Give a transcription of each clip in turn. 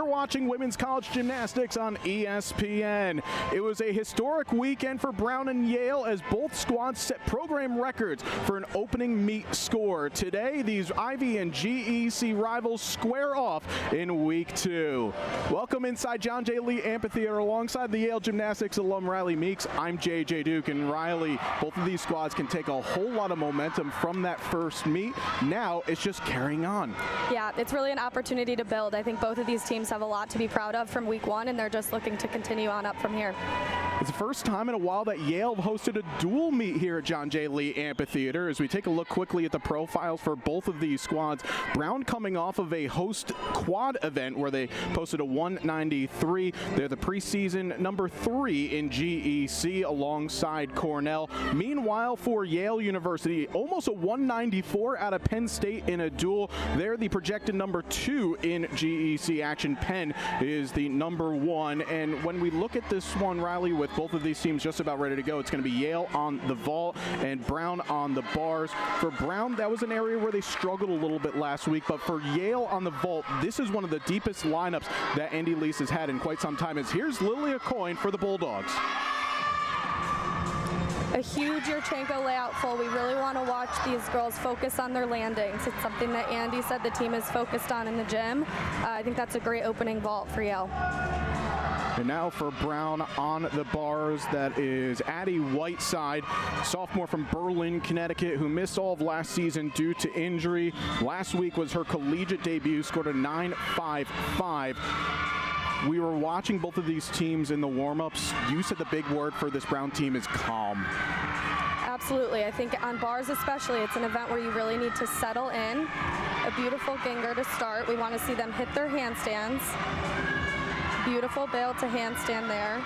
watching women's college gymnastics on ESPN. It was a historic weekend for Brown and Yale as both squads set program records for an opening meet score. Today, these Ivy and GEC rivals square off in week 2. Welcome inside John J. Lee Amphitheater alongside the Yale Gymnastics alum Riley Meeks. I'm JJ Duke, and Riley, both of these squads can take a whole lot of momentum from that first meet. Now it's just carrying on. Yeah, it's really an opportunity to build. I think both of these teams have a lot to be proud of from week 1, and they're just looking to continue on up from here. It's the first time in a while that Yale hosted a dual meet here at John J. Lee Amphitheater. As we take a look quickly at the profiles for both of these squads, Brown coming off of a host quad event where they posted a 193. They're the preseason number 3 in GEC alongside Cornell. Meanwhile, for Yale University, almost a 194 out of Penn State in a duel. They're the projected number 2 in GEC action. Penn is the number 1. And when we look at this one, Riley, with both of these teams just about ready to go, it's going to be Yale on the vault and Brown on the bars. For Brown, that was an area where they struggled a little bit last week, but for Yale on the vault, this is one of the deepest lineups that Andy Lease has had in quite some time. As here's Lilia Coyne for the Bulldogs. A huge Yurchenko layout full. We really want to watch these girls focus on their landings. It's something that Andy said the team is focused on in the gym. I think that's a great opening vault for Yale. And now for Brown on the bars, that is Addie Whiteside, sophomore from Berlin, Connecticut, who missed all of last season due to injury. Last week was her collegiate debut, scored a 9.55. We were watching both of these teams in the warm-ups. You said the big word for this Brown team is calm. Absolutely. I think on bars especially, it's an event where you really need to settle in. A beautiful Ginger to start. We want to see them hit their handstands. Beautiful bail to handstand there.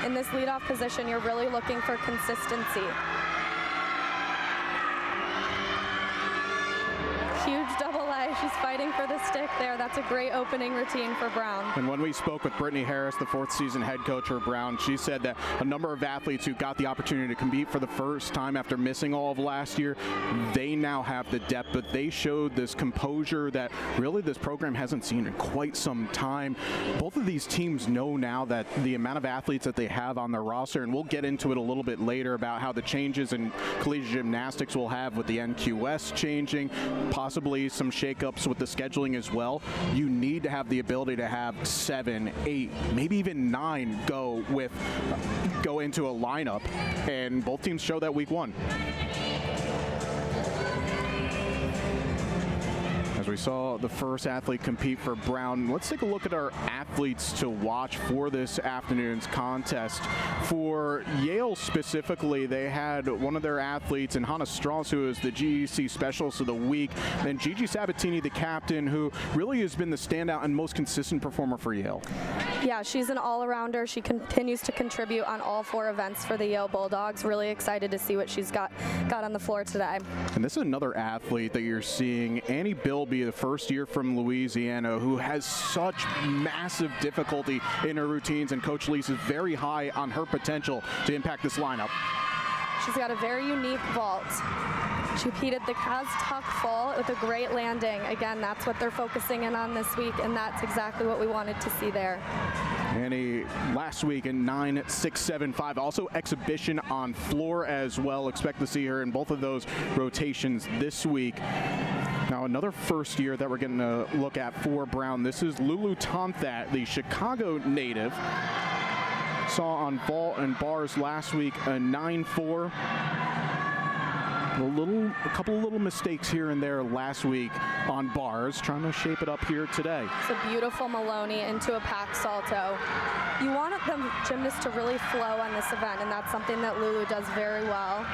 In this leadoff position, you're really looking for consistency. Huge double A. She's fighting for the stick there. That's a great opening routine for Brown. And when we spoke with Brittany Harris, the 4th season head coach for Brown, she said that a number of athletes who got the opportunity to compete for the first time after missing all of last year, they now have the depth, but they showed this composure that really this program hasn't seen in quite some time. Both of these teams know now that the amount of athletes that they have on their roster, and we'll get into it a little bit later about how the changes in collegiate gymnastics will have with the NQS changing, possibly some shakeups with the scheduling as well. You need to have the ability to have 7, 8, maybe even 9 go into a lineup, and both teams show that week 1. As we saw the first athlete compete for Brown, let's take a look at our athletes to watch for this afternoon's contest. For Yale specifically, they had one of their athletes in Hannah Strauss, who is the GEC Specialist of the Week, and Gigi Sabatini, the captain, who really has been the standout and most consistent performer for Yale. Yeah, she's an all-arounder. She continues to contribute on all 4 events for the Yale Bulldogs. Really excited to see what she's got on the floor today. And this is another athlete that you're seeing, Annie Bilby, the first year from Louisiana, who has such massive difficulty in her routines, and Coach Lease is very high on her potential to impact this lineup. She's got a very unique vault. She repeated the Kaz tuck full with a great landing. Again, that's what they're focusing in on this week, and that's exactly what we wanted to see there. Annie last week in 9.675, also exhibition on floor as well. Expect to see her in both of those rotations this week. Now another first year that we're getting to look at for Brown. This is Lulu Tomthat, the Chicago native. Saw on vault and bars last week a 9.4. A couple of little mistakes here and there last week on bars, trying to shape it up here today. It's a beautiful Maloney into a pack salto. You want the gymnast to really flow on this event, and that's something that Lulu does very well.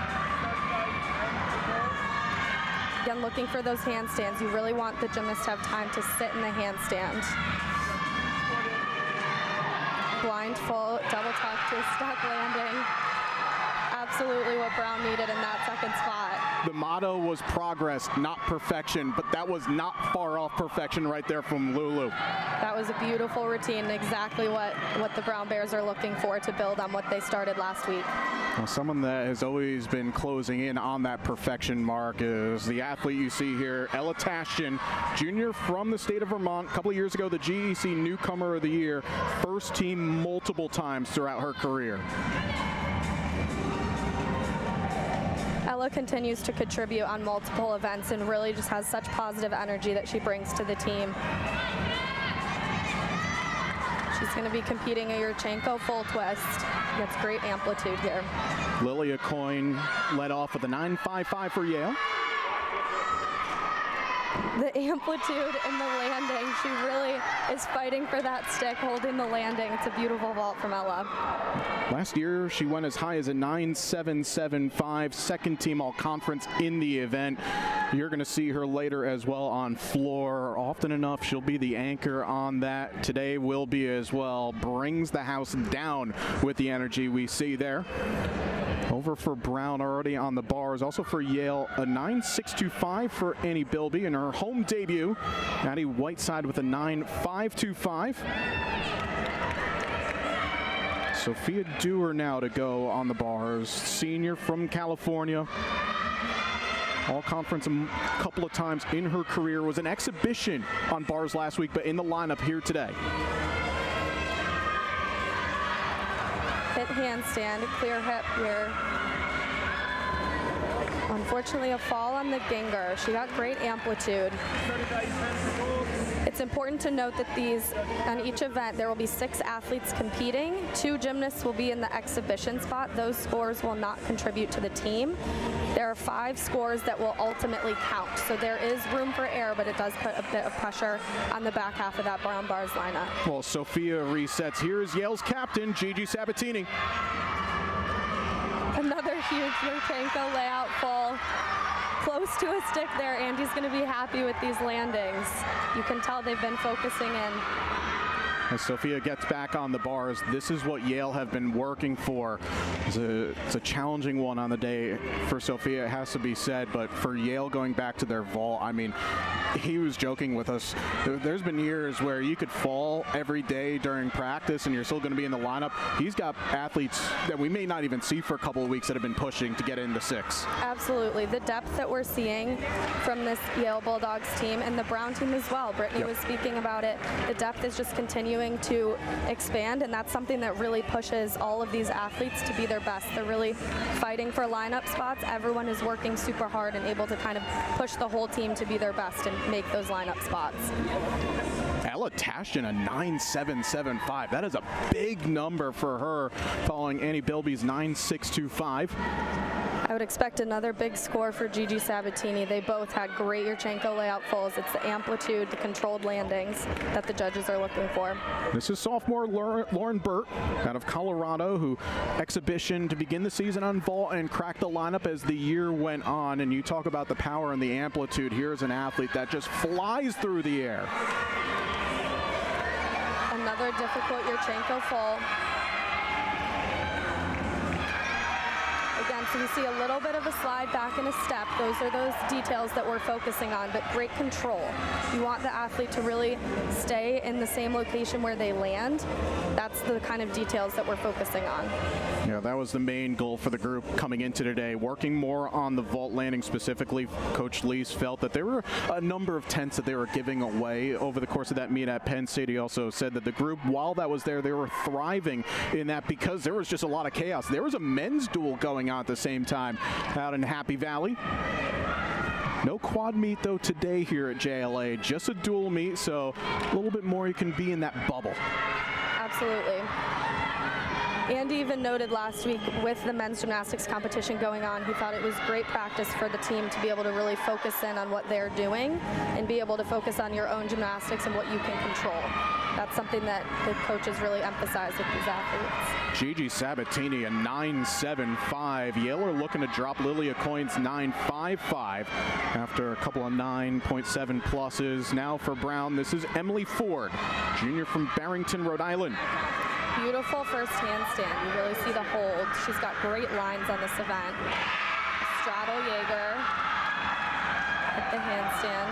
Again, looking for those handstands. You really want the gymnast to have time to sit in the handstand. Blind full, double tuck to a stuck landing. Absolutely what Brown needed in that second spot. the motto was progress, not perfection, but that was not far off perfection right there from Lulu. That was a beautiful routine, exactly what the Brown Bears are looking for to build on what they started last week. Well, someone that has always been closing in on that perfection mark is the athlete you see here, Ella Tashjian, junior from the state of Vermont. A couple of years ago, the GEC Newcomer of the Year, first team multiple times throughout her career. Ella continues to contribute on multiple events and really just has such positive energy that she brings to the team. She's going to be competing a Yurchenko full twist. That's great amplitude here. Lilia Coyne led off with a 9.55 for Yale. The amplitude and the landing, she really is fighting for that stick, holding the landing. It's a beautiful vault from Ella. Last year, she went as high as a 9.775, second team all-conference in the event. You're going to see her later as well on floor. Often enough, she'll be the anchor on that. Today will be as well. Brings the house down with the energy we see there. Over for Brown already on the bars. Also for Yale, a 9.625 for Annie Bilby in her home debut. Addie Whiteside with a 9.525. Sophia Dewar now to go on the bars. Senior from California. All conference a couple of times in her career. Was an exhibition on bars last week, but in the lineup here today. Hip handstand, clear hip here. Unfortunately, a fall on the Ginger. She got great amplitude. It's important to note that on each event, there will be 6 athletes competing. 2 gymnasts will be in the exhibition spot. Those scores will not contribute to the team. There are 5 scores that will ultimately count. So there is room for error, but it does put a bit of pressure on the back half of that Brown Bars lineup. Well, Sophia resets. Here is Yale's captain, Gigi Sabatini. Another huge Yurchenko layout full. Close to a stick there. Andy's going to be happy with these landings. You can tell they've been focusing in. As Sophia gets back on the bars, this is what Yale have been working for. It's a challenging one on the day for Sophia, it has to be said, but for Yale going back to their vault, I mean, he was joking with us. There's been years where you could fall every day during practice and you're still going to be in the lineup. He's got athletes that we may not even see for a couple of weeks that have been pushing to get into 6. Absolutely. The depth that we're seeing from this Yale Bulldogs team and the Brown team as well. Brittany was speaking about it. The depth is just continuing to expand, and that's something that really pushes all of these athletes to be their best. They're really fighting for lineup spots. Everyone is working super hard and able to kind of push the whole team to be their best and make those lineup spots. Ella Tashjian, a 9.775. That is a big number for her, following Annie Bilby's 9.625. I would expect another big score for Gigi Sabatini. They both had great Yurchenko layout fulls. It's the amplitude, the controlled landings that the judges are looking for. This is sophomore Lauren Burt out of Colorado, who exhibition to begin the season on vault and cracked the lineup as the year went on. And you talk about the power and the amplitude. Here's an athlete that just flies through the air. Another difficult Yurchenko full. Again, so we see a little bit of a slide back in a step. Those are those details that we're focusing on, but great control. You want the athlete to really stay in the same location where they land. That's the kind of details that we're focusing on. Yeah, that was the main goal for the group coming into today, working more on the vault landing specifically. Coach Lees felt that there were a number of tenths that they were giving away over the course of that meet at Penn State. He also said that the group, while that was there, they were thriving in that because there was just a lot of chaos. There was a men's duel going on at the same time out in Happy Valley. No quad meet though today here at JLA, just a dual meet, so a little bit more you can be in that bubble. Absolutely. Andy even noted last week with the men's gymnastics competition going on, he thought it was great practice for the team to be able to really focus in on what they're doing and be able to focus on your own gymnastics and what you can control. That's something that the coaches really emphasize with these athletes. Gigi Sabatini, a 9.75. Yale are looking to drop Lilia Coyne's 9.55 after a couple of 9.7 pluses. Now for Brown, this is Emily Ford, junior from Barrington, Rhode Island. Beautiful first handstand. You really see the hold. She's got great lines on this event. straddle Jaeger. Hit the handstand.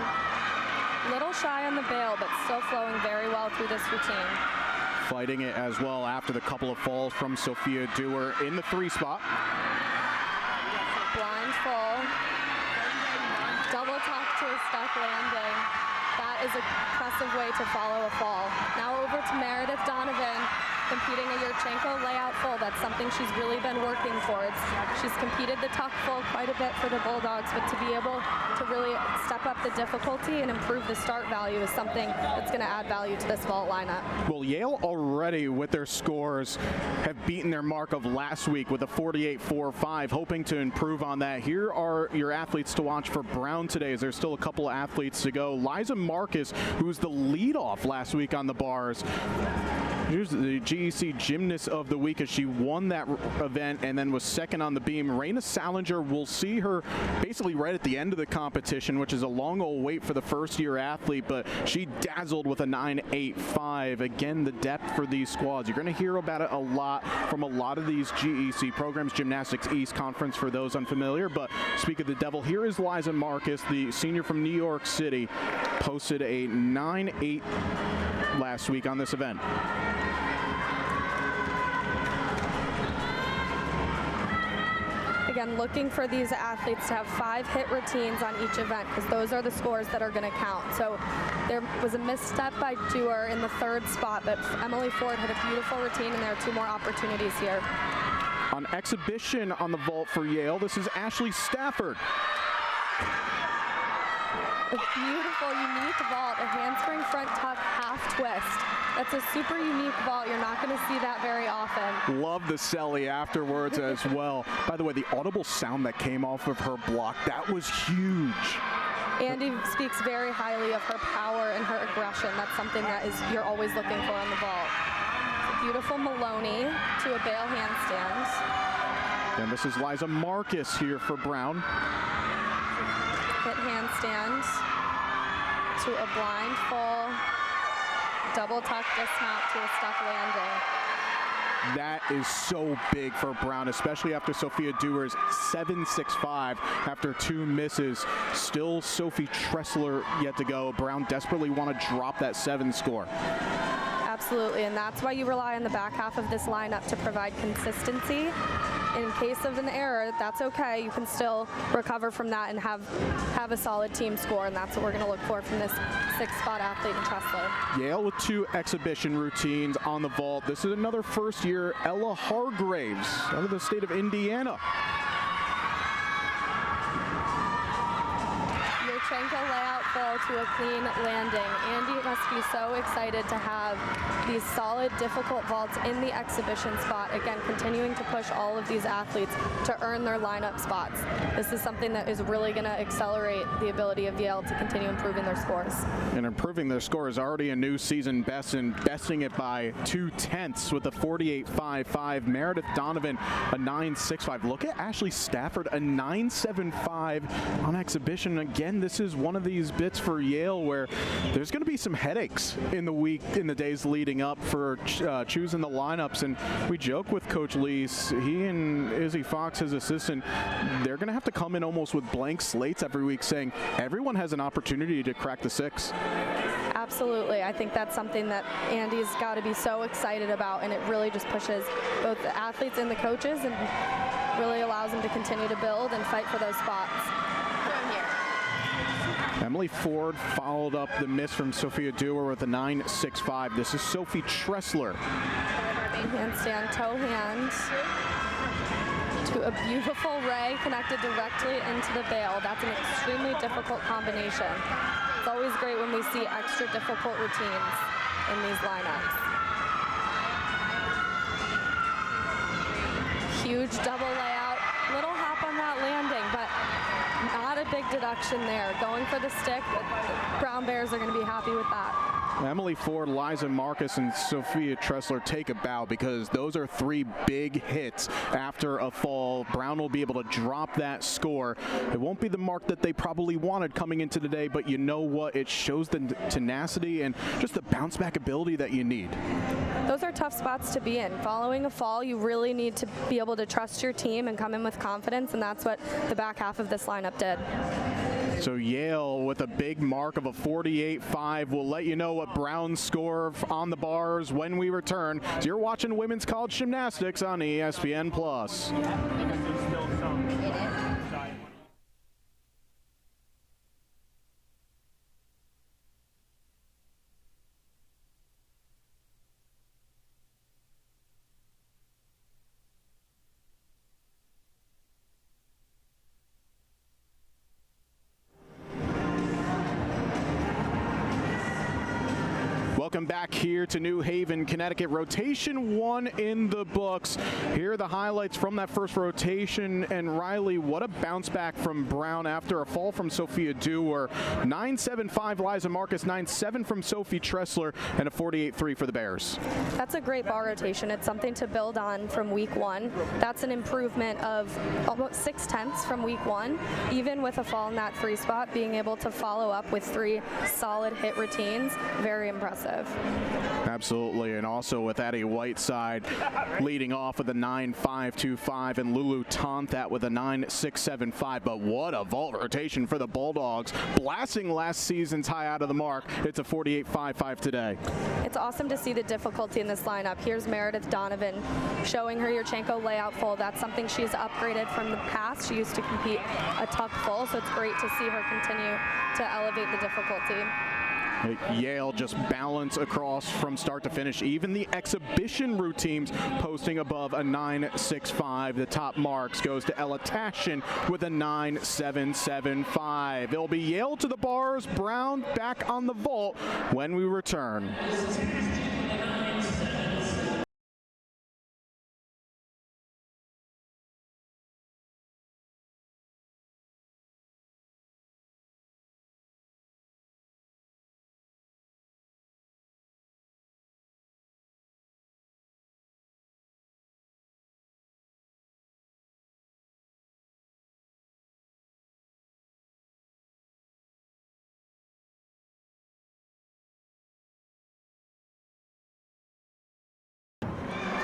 Little shy on the bail, but still flowing very well through this routine. Fighting it as well after the couple of falls from Sophia Dewar in the 3 spot. Blind full. Double tuck to a stuck landing. That is a impressive way to follow a fall. Now over to Meredith Donovan, competing a Yurchenko layout full. That's something she's really been working towards. She's competed the tuck full quite a bit for the Bulldogs, but to be able to really step up the difficulty and improve the start value is something that's going to add value to this vault lineup. Well, Yale already with their scores have beaten their mark of last week with a 48-4-5, hoping to improve on that. Here are your athletes to watch for Brown today, as there's still a couple of athletes to go. Liza Marcus, who was the leadoff last week on the bars. Here's the GEC Gymnast of the Week as she won that event and then was second on the beam. Raina Salinger, will see her basically right at the end of the competition, which is a long old wait for the first-year athlete, but she dazzled with a 9.85. Again, the depth for these squads. You're going to hear about it a lot from a lot of these GEC programs, Gymnastics East Conference for those unfamiliar. But speak of the devil, here is Liza Marcus, the senior from New York City, posted a 9.8 last week on this event. Again, looking for these athletes to have 5 hit routines on each event, because those are the scores that are going to count. So there was a misstep by Dewar in the 3rd spot, but Emily Ford had a beautiful routine, and there are 2 more opportunities here. On exhibition on the vault for Yale, this is Ashley Stafford. A beautiful, unique vault, a handspring front tuck half twist. That's a super unique vault. You're not going to see that very often. Love the celly afterwards as well. By the way, the audible sound that came off of her block, that was huge. Andy speaks very highly of her power and her aggression. That's something that you're always looking for on the vault. A beautiful Maloney to a bail handstand. And this is Liza Marcus here for Brown. Hit handstand to a blind full, double tuck dismount to a stuck landing. That is so big for Brown, especially after Sophia Dewar's 7.65 after 2 misses. Still Sophie Tressler yet to go. Brown desperately want to drop that 7 score. Absolutely, and that's why you rely on the back half of this lineup to provide consistency. In case of an error, that's okay. You can still recover from that and have a solid team score, and that's what we're going to look for from this 6-spot athlete in Tressler. Yale with 2 exhibition routines on the vault. This is another first-year Ella Hargraves out of the state of Indiana. Yurchenko layout full to a clean landing. Andy must be so excited to have these solid, difficult vaults in the exhibition spot. Again, continuing to push all of these athletes to earn their lineup spots. This is something that is really going to accelerate the ability of Yale to continue improving their scores. And improving their score is already a new season best, and besting it by 2/10 with a 48.55. Meredith Donovan, a 9.65. Look at Ashley Stafford, a 9.75 on exhibition. Again, this is one of these bits for Yale where there's going to be some headaches in the days leading up for choosing the lineups. And we joke with Coach Lees, he and Izzy Fox, his assistant, they're going to have to come in almost with blank slates every week, saying everyone has an opportunity to crack the 6. Absolutely. I think that's something that Andy's got to be so excited about, and it really just pushes both the athletes and the coaches and really allows them to continue to build and fight for those spots. Emily Ford followed up the miss from Sophia Dewar with a 9.65. This is Sophie Tressler. Handstand toe hand to a beautiful ray connected directly into the bail. That's an extremely difficult combination. It's always great when we see extra difficult routines in these lineups. Huge double layout, little hop on that landing, but not a big deduction there. Going for the stick, but the Brown Bears are going to be happy with that. Emily Ford, Liza Marcus, and Sophia Tressler take a bow because those are 3 big hits after a fall. Brown will be able to drop that score. It won't be the mark that they probably wanted coming into today, but you know what? It shows the tenacity and just the bounce back ability that you need. Those are tough spots to be in. Following a fall, you really need to be able to trust your team and come in with confidence, and that's what the back half of this lineup did. So Yale with a big mark of a 48-5. We'll let you know what Brown's score on the bars when we return. So you're watching Women's College Gymnastics on ESPN+. Welcome back here to New Haven, Connecticut. Rotation 1 in the books. Here are the highlights from that first rotation. And Riley, what a bounce back from Brown after a fall from Sophia Dewar. 9-7-5 Liza Marcus, 9-7 from Sophie Tressler, and a 48-3 for the Bears. That's a great bar rotation. It's something to build on from week 1. That's an improvement of almost 6/10 from week 1. Even with a fall in that free spot, being able to follow up with 3 solid hit routines, very impressive. Absolutely, and also with Addie Whiteside leading off with a 9-5-2-5, and Lulu Tonthat with a 9-6-7-5. But what a vault rotation for the Bulldogs, blasting last season's high out of the mark. It's a 48-5-5 today. It's awesome to see the difficulty in this lineup. Here's Meredith Donovan showing her Yurchenko layout full. That's something she's upgraded from the past. She used to compete a tuck full, so it's great to see her continue to elevate the difficulty. Yale just balance across from start to finish. Even the exhibition routines posting above a 9-6-5. The top marks goes to Ella Tashin with a 9-7-7-5. It'll be Yale to the bars, Brown back on the vault when we return.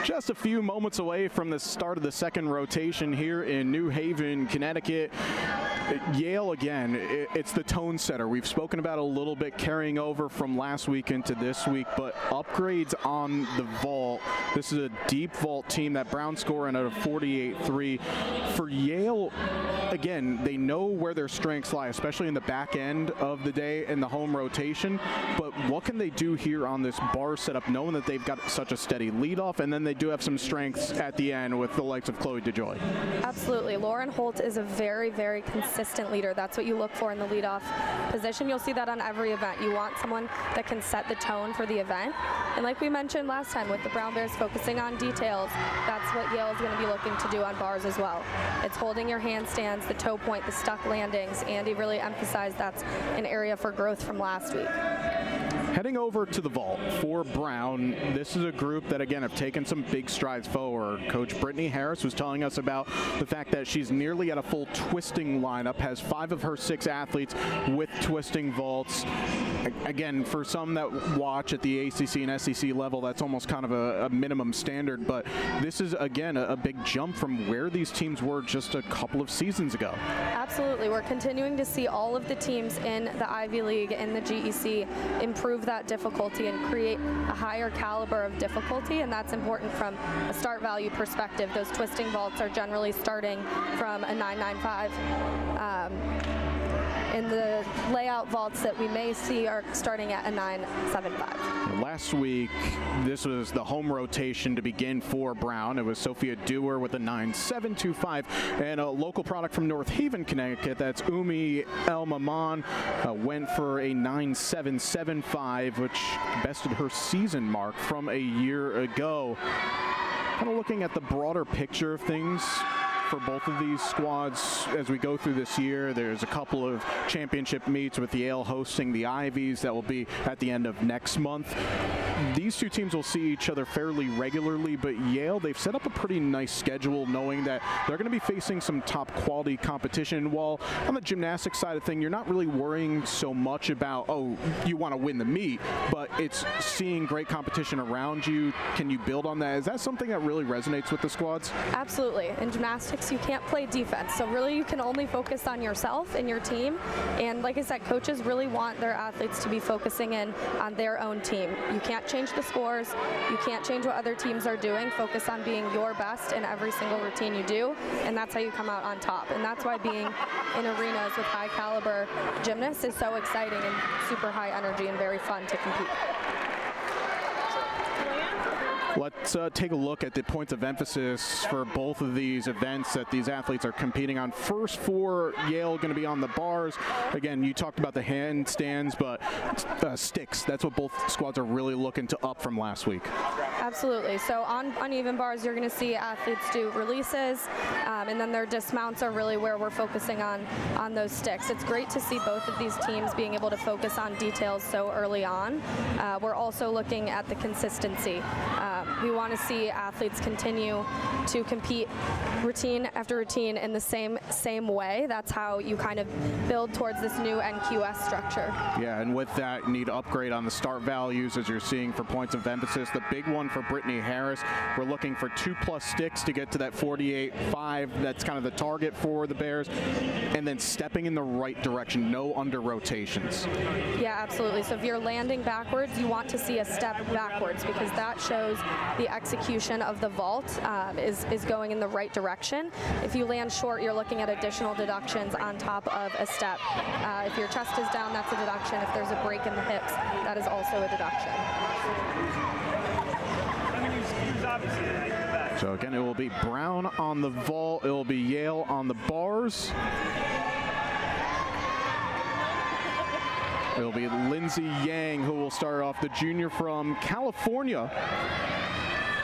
Just a few moments away from the start of the second rotation here in New Haven, Connecticut. Yale, again, it's the tone setter. We've spoken about a little bit carrying over from last week into this week, but upgrades on the vault. This is a deep vault team. That Brown scoring at a 48-3. For Yale, again, they know where their strengths lie, especially in the back end of the day in the home rotation. But what can they do here on this bar setup, knowing that they've got such a steady leadoff, and then they do have some strengths at the end with the likes of Chloe DeJoy? Absolutely. Lauren Holt is a very, very consistent leader. That's what you look for in the leadoff position. You'll see that on every event. You want someone that can set the tone for the event. And like we mentioned last time with the Brown Bears focusing on details, that's what Yale is going to be looking to do on bars as well. It's holding your handstands, the toe point, the stuck landings. Andy really emphasized that's an area for growth from last week. Heading over to the vault for Brown, this is a group that, again, have taken some big strides forward. Coach Brittany Harris was telling us about the fact that she's nearly at a full twisting lineup, has 5 of her 6 athletes with twisting vaults. Again, for some that watch at the ACC and SEC level, that's almost kind of a minimum standard, but this is, again, a big jump from where these teams were just a couple of seasons ago. Absolutely. We're continuing to see all of the teams in the Ivy League and the GEC improve that difficulty and create a higher caliber of difficulty, and that's important from a start value perspective. Those twisting vaults are generally starting from a 995. And the layout vaults that we may see are starting at a 975. Last week, this was the home rotation to begin for Brown. It was Sophia Dewar with a 9.725, and a local product from North Haven, Connecticut. That's Umi El Maman, went for a 9.775, which bested her season mark from a year ago. Kind of looking at the broader picture of things for both of these squads as we go through this year. There's a couple of championship meets with Yale hosting the Ivies that will be at the end of next month. These two teams will see each other fairly regularly, but Yale, they've set up a pretty nice schedule knowing that they're going to be facing some top quality competition. While on the gymnastics side of thing, you're not really worrying so much about, oh, you want to win the meet, but it's seeing great competition around you. Can you build on that? Is that something that really resonates with the squads? Absolutely. In gymnastics, you can't play defense, so really you can only focus on yourself and your team. And like I said, coaches really want their athletes to be focusing in on their own team. You can't change the scores. You can't change what other teams are doing. Focus on being your best in every single routine you do, and that's how you come out on top. And that's why being in arenas with high caliber gymnasts is so exciting and super high energy and very fun to compete. Let's take a look at the points of emphasis for both of these events that these athletes are competing on. First for Yale, going to be on the bars. Again, you talked about the handstands, but sticks. That's what both squads are really looking to up from last week. Absolutely. So on uneven bars, you're going to see athletes do releases, and then their dismounts are really where we're focusing on those sticks. It's great to see both of these teams being able to focus on details so early on. We're also looking at the consistency. We want to see athletes continue to compete routine after routine in the same way. That's how you kind of build towards this new NQS structure. Yeah, and with that, you need to upgrade on the start values as you're seeing for points of emphasis. The big one for Brittany Harris, we're looking for 2+ sticks to get to that 48.5. That's kind of the target for the Bears. And then stepping in the right direction, no under rotations. Yeah, absolutely. So if you're landing backwards, you want to see a step backwards because that shows the execution of the vault is going in the right direction. If you land short, you're looking at additional deductions on top of a step. If your chest is down, that's a deduction. If there's a break in the hips, that is also a deduction. So again, it will be Brown on the vault. It will be Yale on the bars. It'll be Lindsay Yang who will start off, the junior from California,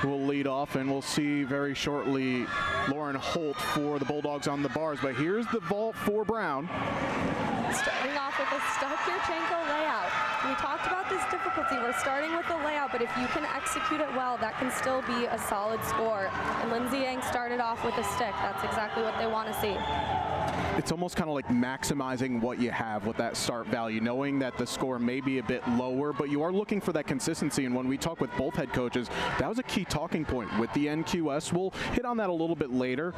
who will lead off, and we'll see very shortly Lauren Holt for the Bulldogs on the bars. But here's the vault for Brown. Starting off with a Stuck-Yurchenko layout. We talked about this difficulty. We're starting with the layout, but if you can execute it well, that can still be a solid score. And Lindsay Yang started off with a stick. That's exactly what they want to see. It's almost kind of like maximizing what you have with that start value, knowing that the score may be a bit lower, but you are looking for that consistency. And when we talk with both head coaches, that was a key talking point with the NQS. We'll hit on that a little bit later.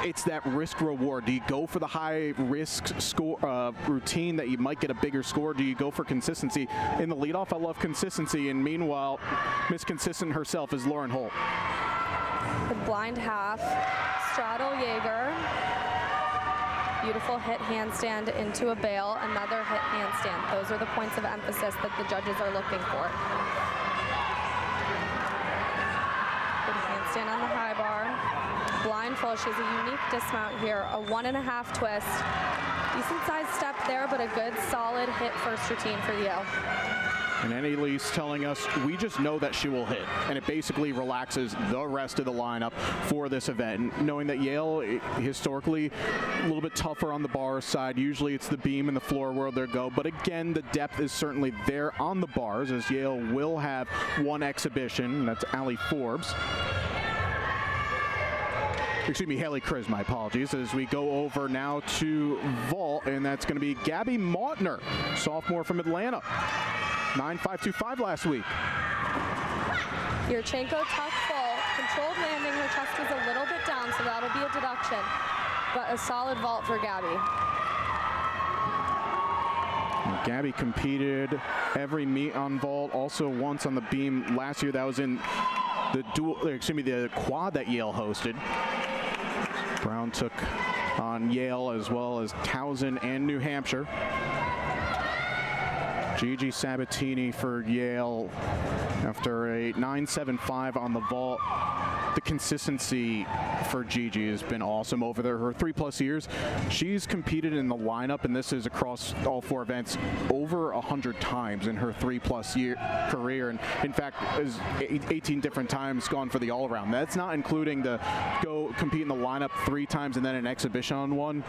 It's that risk reward. Do you go for the high risk score routine that you might get a bigger score? Do you go for consistency? In the leadoff, I love consistency. And meanwhile, Miss Consistent herself is Lauren Holt. The blind half, straddle Jaeger. Beautiful hit handstand into a bail, another hit handstand. Those are the points of emphasis that the judges are looking for. Good handstand on the high bar. Blindfold, she has a unique dismount here, a 1.5 twist. Decent sized step there, but a good solid hit first routine for Yale. And Annalise telling us, we just know that she will hit. And it basically relaxes the rest of the lineup for this event. And knowing that Yale, historically, a little bit tougher on the bar side. Usually it's the beam and the floor where they go. But again, the depth is certainly there on the bars, as Yale will have one exhibition. That's Allie Forbes. Excuse me, Haley Kriz, my apologies, as we go over now to vault, and that's going to be Gabby Mautner, sophomore from Atlanta. 9.525 last week. Yurchenko tuck full, controlled landing. Her chest was a little bit down, so that'll be a deduction. But a solid vault for Gabby. And Gabby competed every meet on vault, also once on the beam last year. That was in the quad that Yale hosted. Brown took on Yale as well as Towson and New Hampshire. Gigi Sabatini for Yale after a 9.75 on the vault. The consistency for Gigi has been awesome over her 3+ years. She's competed in the lineup, and this is across all 4 events, over 100 times in her 3+ year career, and in fact is 18 different times gone for the all-around. That's not including the go compete in the lineup 3 times and then an exhibition on 1.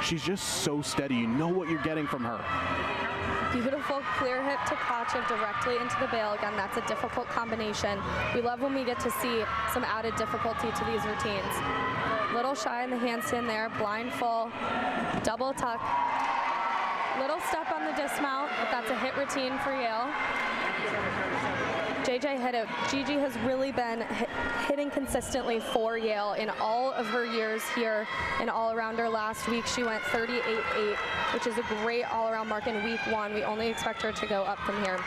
She's just so steady. You know what you're getting from her. Beautiful clear hip to Kachev directly into the bail. Again, that's a difficult combination. We love when we get to see some added difficulty to these routines. Little shy in the handstand there, blind full, double tuck. Little step on the dismount, but that's a hit routine for Yale. JJ hit it. Gigi has really been hitting consistently for Yale in all of her years here in all-arounder. Last week she went 38.8, which is a great all-around mark in week 1. We only expect her to go up from here.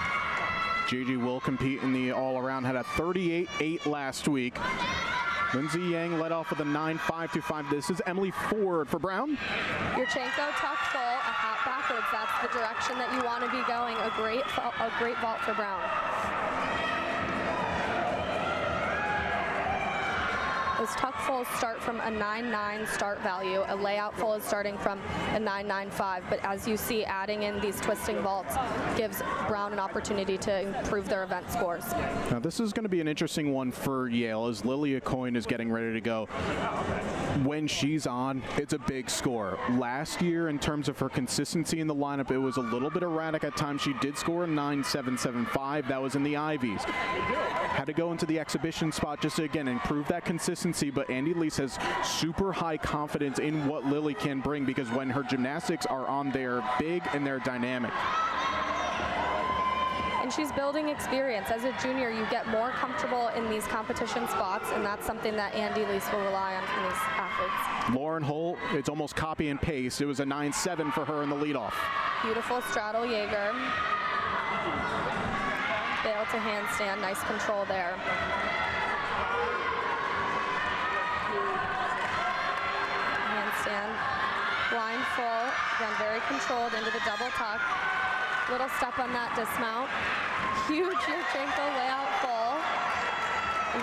Gigi will compete in the all-around, had a 38.8 last week. Lindsay Yang led off with a 9.525. This is Emily Ford for Brown. Yurchenko tuck full, a hat backwards. That's the direction that you want to be going. A great vault for Brown. Those tuck fulls start from a 9.9 start value. A layout full is starting from a 9.95. But as you see, adding in these twisting vaults gives Brown an opportunity to improve their event scores. Now this is going to be an interesting one for Yale as Lilia Coyne is getting ready to go. When she's on, it's a big score. Last year, in terms of her consistency in the lineup, it was a little bit erratic at times. She did score a 9.775. That was in the Ivies. Had to go into the exhibition spot just to, again, improve that consistency. But Andy Lease has super high confidence in what Lily can bring, because when her gymnastics are on, they're big and they're dynamic. And she's building experience. As a junior, you get more comfortable in these competition spots, and that's something that Andy Lease will rely on from these athletes. Lauren Holt, it's almost copy and paste. It was a 9.7 for her in the leadoff. Beautiful straddle Jaeger. Bail to handstand, nice control there. Handstand, blind full, again very controlled into the double tuck. Little step on that dismount. Huge Yurchenko layout full.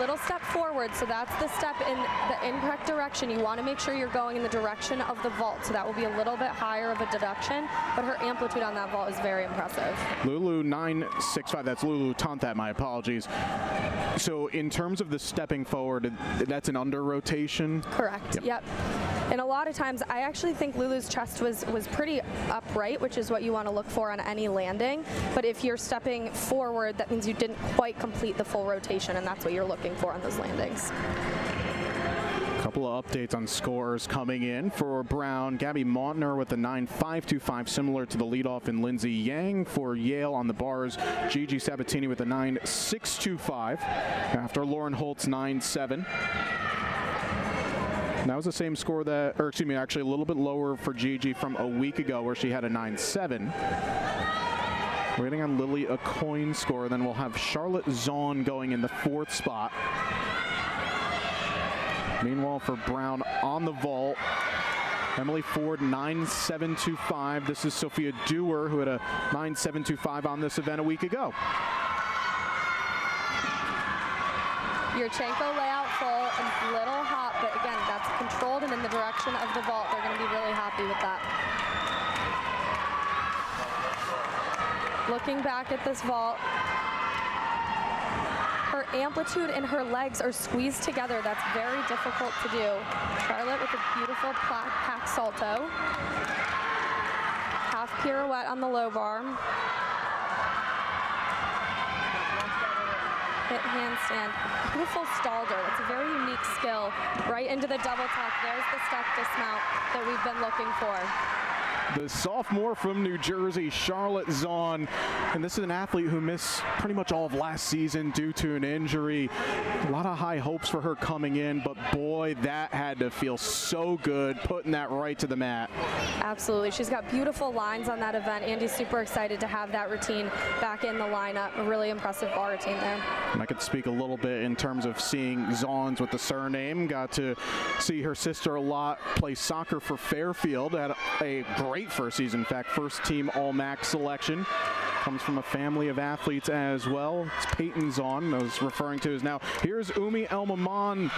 Little step forward, so that's the step in the incorrect direction. You want to make sure you're going in the direction of the vault, so that will be a little bit higher of a deduction, but her amplitude on that vault is very impressive. Lulu 9.65, that's Lulu Tontat, my apologies. So in terms of the stepping forward, that's an under rotation? Correct, yep. And a lot of times, I actually think Lulu's chest was pretty upright, which is what you want to look for on any landing. But if you're stepping forward, that means you didn't quite complete the full rotation, and that's what you're looking for on those landings. A couple of updates on scores coming in for Brown. Gabby Montner with a 9.525, similar to the leadoff in Lindsay Yang. For Yale on the bars, Gigi Sabatini with a 9.625 after Lauren Holt's 9.7. That was the same score that, or excuse me, actually a little bit lower for Gigi from a week ago where she had a 9.7. Waiting on Lily a coin score, then we'll have Charlotte Zahn going in the 4th spot. Meanwhile for Brown on the vault, Emily Ford 9.725. This is Sophia Dewar, who had a 9.725 on this event a week ago. Yurchenko layout full and little hop, but again, that's controlled and in the direction of the vault. They're going to be really happy with that. Looking back at this vault, her amplitude and her legs are squeezed together. That's very difficult to do. Charlotte with a beautiful pack salto. Half pirouette on the low bar. Hit handstand, beautiful stalder. It's a very unique skill. Right into the double tuck. There's the step dismount that we've been looking for. The sophomore from New Jersey, Charlotte Zahn, and this is an athlete who missed pretty much all of last season due to an injury. A lot of high hopes for her coming in, but boy, that had to feel so good, putting that right to the mat. Absolutely. She's got beautiful lines on that event. Andy's super excited to have that routine back in the lineup. A really impressive ball routine there. And I could speak a little bit in terms of seeing Zahns with the surname. Got to see her sister a lot play soccer for Fairfield. Had a great first season. In fact, first team All-MAC selection. comes from a family of athletes as well. It's Peyton's on, I was referring to as now. Here's Umi El-Maman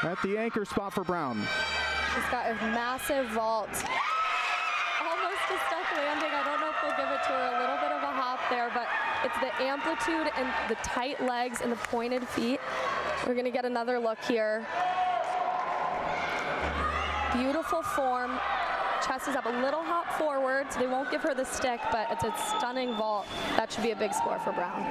at the anchor spot for Brown. She's got a massive vault. Almost a stuck landing. I don't know if they'll give it to her. A little bit of a hop there, but it's the amplitude and the tight legs and the pointed feet. We're going to get another look here. Beautiful form. Chest is up a little hop forward, so they won't give her the stick, but it's a stunning vault. That should be a big score for Brown.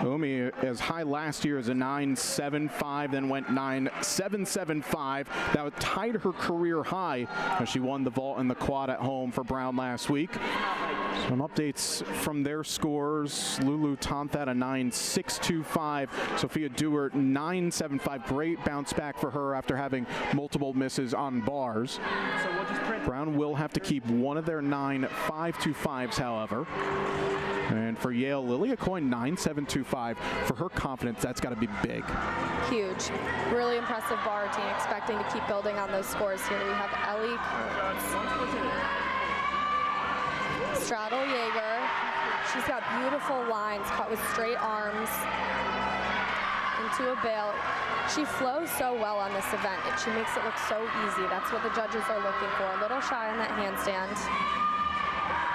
Umi, as high last year as a 9.75, then went 9.775. That tied her career high as she won the vault and the quad at home for Brown last week. Some updates from their scores. Lulu Tonthat a 9.625. Sophia Dewar 9.75. Great bounce back for her after having multiple misses on bars. Brown will have to keep one of their 9.525s, however. And for Yale, Lilia Coyne 9.725. For her confidence, that's got to be big. Huge. Really impressive bar routine. Expecting to keep building on those scores here. We have Ellie straddle Jaeger. She's got beautiful lines cut with straight arms into a bail. She flows so well on this event. She makes it look so easy. That's what the judges are looking for. A little shy on that handstand.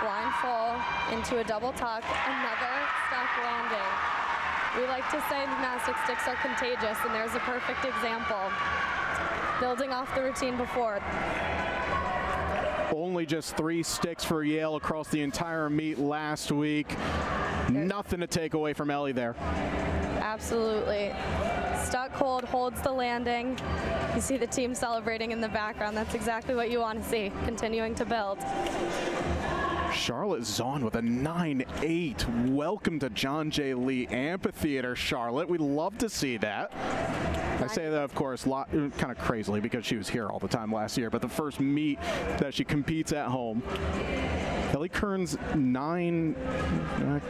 Blind full into a double tuck. Another stuck landing. We like to say gymnastic sticks are contagious, and there's a perfect example. Building off the routine before. Only just 3 sticks for Yale across the entire meet last week. Nothing to take away from Ellie there. Absolutely. Stuck hold, holds the landing. You see the team celebrating in the background. That's exactly what you want to see. Continuing to build. Charlotte Zahn with a 9.8. Welcome to John J. Lee Amphitheater, Charlotte. We'd love to see that. I say that, of course, kind of crazily because she was here all the time last year, but the first meet that she competes at home. Ellie Kearns 9, I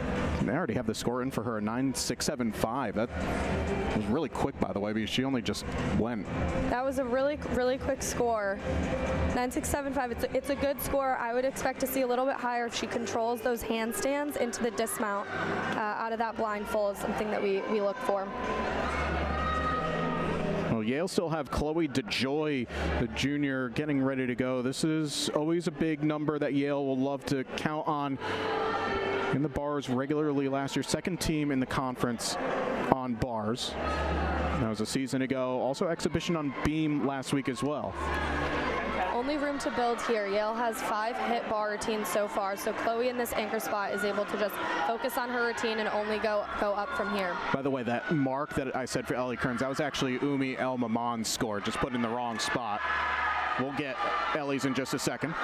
already have the score in for her, 9.675. That was really quick, by the way, because she only just went. That was a really quick score. 9.675, it's a good score. I would expect to see a little bit higher if she controls those handstands into the dismount out of that blindfold, something that we look for. Well, Yale still have Chloe DeJoy, the junior, getting ready to go. This is always a big number that Yale will love to count on in the bars regularly last year. Second team in the conference on bars. That was a season ago. Also exhibition on beam last week as well. Only room to build here. Yale has 5 hit bar routines so far, so Chloe in this anchor spot is able to just focus on her routine and only go up from here. By the way, that mark that I said for Ellie Kearns, that was actually Umi El-Maman's score, just put in the wrong spot. We'll get Ellie's in just a second.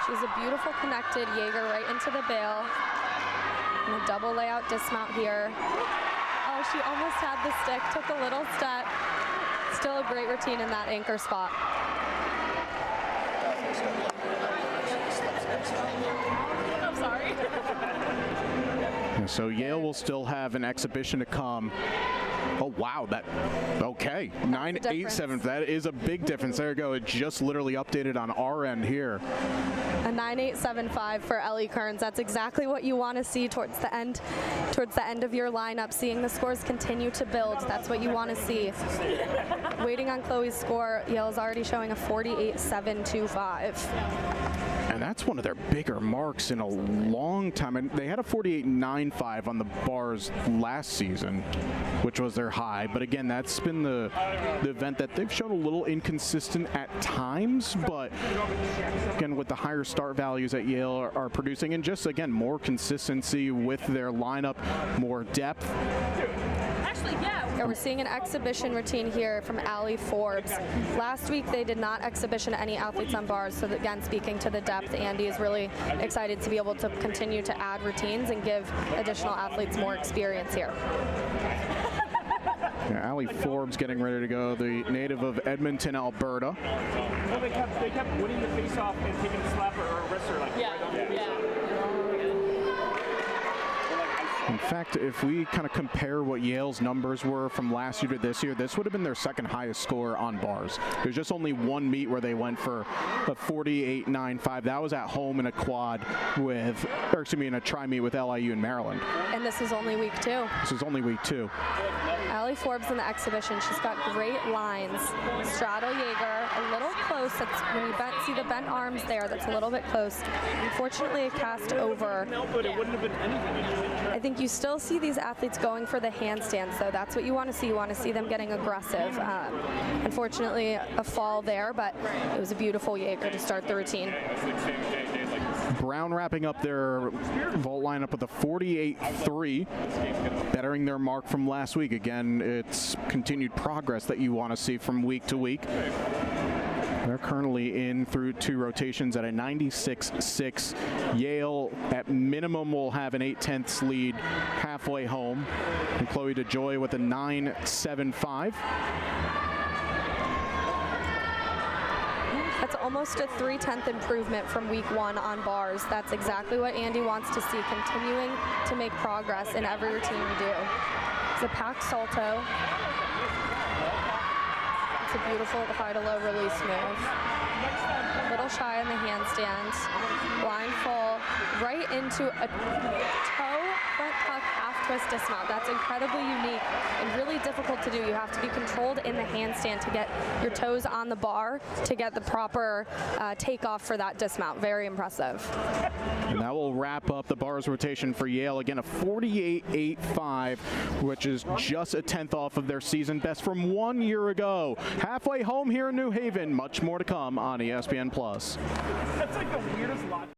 She's a beautiful connected Jaeger right into the bail. And a double layout dismount here. Oh, she almost had the stick, took a little step. Still a great routine in that anchor spot. I'm sorry. So Yale will still have an exhibition to come. Oh, wow. Okay. 9.87. That is a big difference. There you go. It just literally updated on our end here. A 9.875 for Ellie Kearns. That's exactly what you want to see towards the end of your lineup. Seeing the scores continue to build. That's what you want to see. Waiting on Chloe's score, Yale's already showing a 48.725. And that's one of their bigger marks in a long time. And they had a 48.95 on the bars last season, which was their high. But again, that's been the event that they've shown a little inconsistent at times. But again, with the higher start values that Yale are producing, and just again, more consistency with their lineup, more depth. Yeah, we're seeing an exhibition routine here from Allie Forbes. Last week they did not exhibition any athletes on bars, so that, again, speaking to the depth, Andy is really excited to be able to continue to add routines and give additional athletes more experience here. Yeah, Allie Forbes getting ready to go, the native of Edmonton, Alberta. Well, they kept winning the face-off and taking a slap or a wrister, like, right on the face-off. In fact, if we kind of compare what Yale's numbers were from last year to this year, this would have been their second highest score on bars. There's just only one meet where they went for a 48.95. That was at home in a quad with, or excuse me, in a tri-meet with LIU in Maryland. And this is only week 2. This is only week 2. Allie Forbes in the exhibition, she's got great lines. Straddle Jaeger, a little close. That's when you see the bent arms there, that's a little bit close. Unfortunately, a cast over. I think you still see these athletes going for the handstands, though. That's what you want to see. You want to see them getting aggressive. Unfortunately, a fall there, but it was a beautiful Jaeger to start the routine. Brown wrapping up their vault lineup with a 48.3, bettering their mark from last week. Again, it's continued progress that you want to see from week to week. They're currently in through 2 rotations at a 96.6. Yale, at minimum, will have an 8/10 lead halfway home. And Chloe DeJoy with a 9.75. That's almost a 3/10 improvement from week 1 on bars. That's exactly what Andy wants to see, continuing to make progress in every routine we do. It's a pack salto. It's a beautiful high to low release move. A little shy in the handstand. Blind full right into a toe front tuck half twist dismount. That's incredibly unique and really difficult to do. You have to be controlled in the handstand to get your toes on the bar to get the proper takeoff for that dismount. Very impressive. And that will wrap up the bars rotation for Yale. Again, a 48.85, which is just a 10th off of their season best from 1 year ago. Halfway home here in New Haven. Much more to come on ESPN+. That's like the weirdest logic.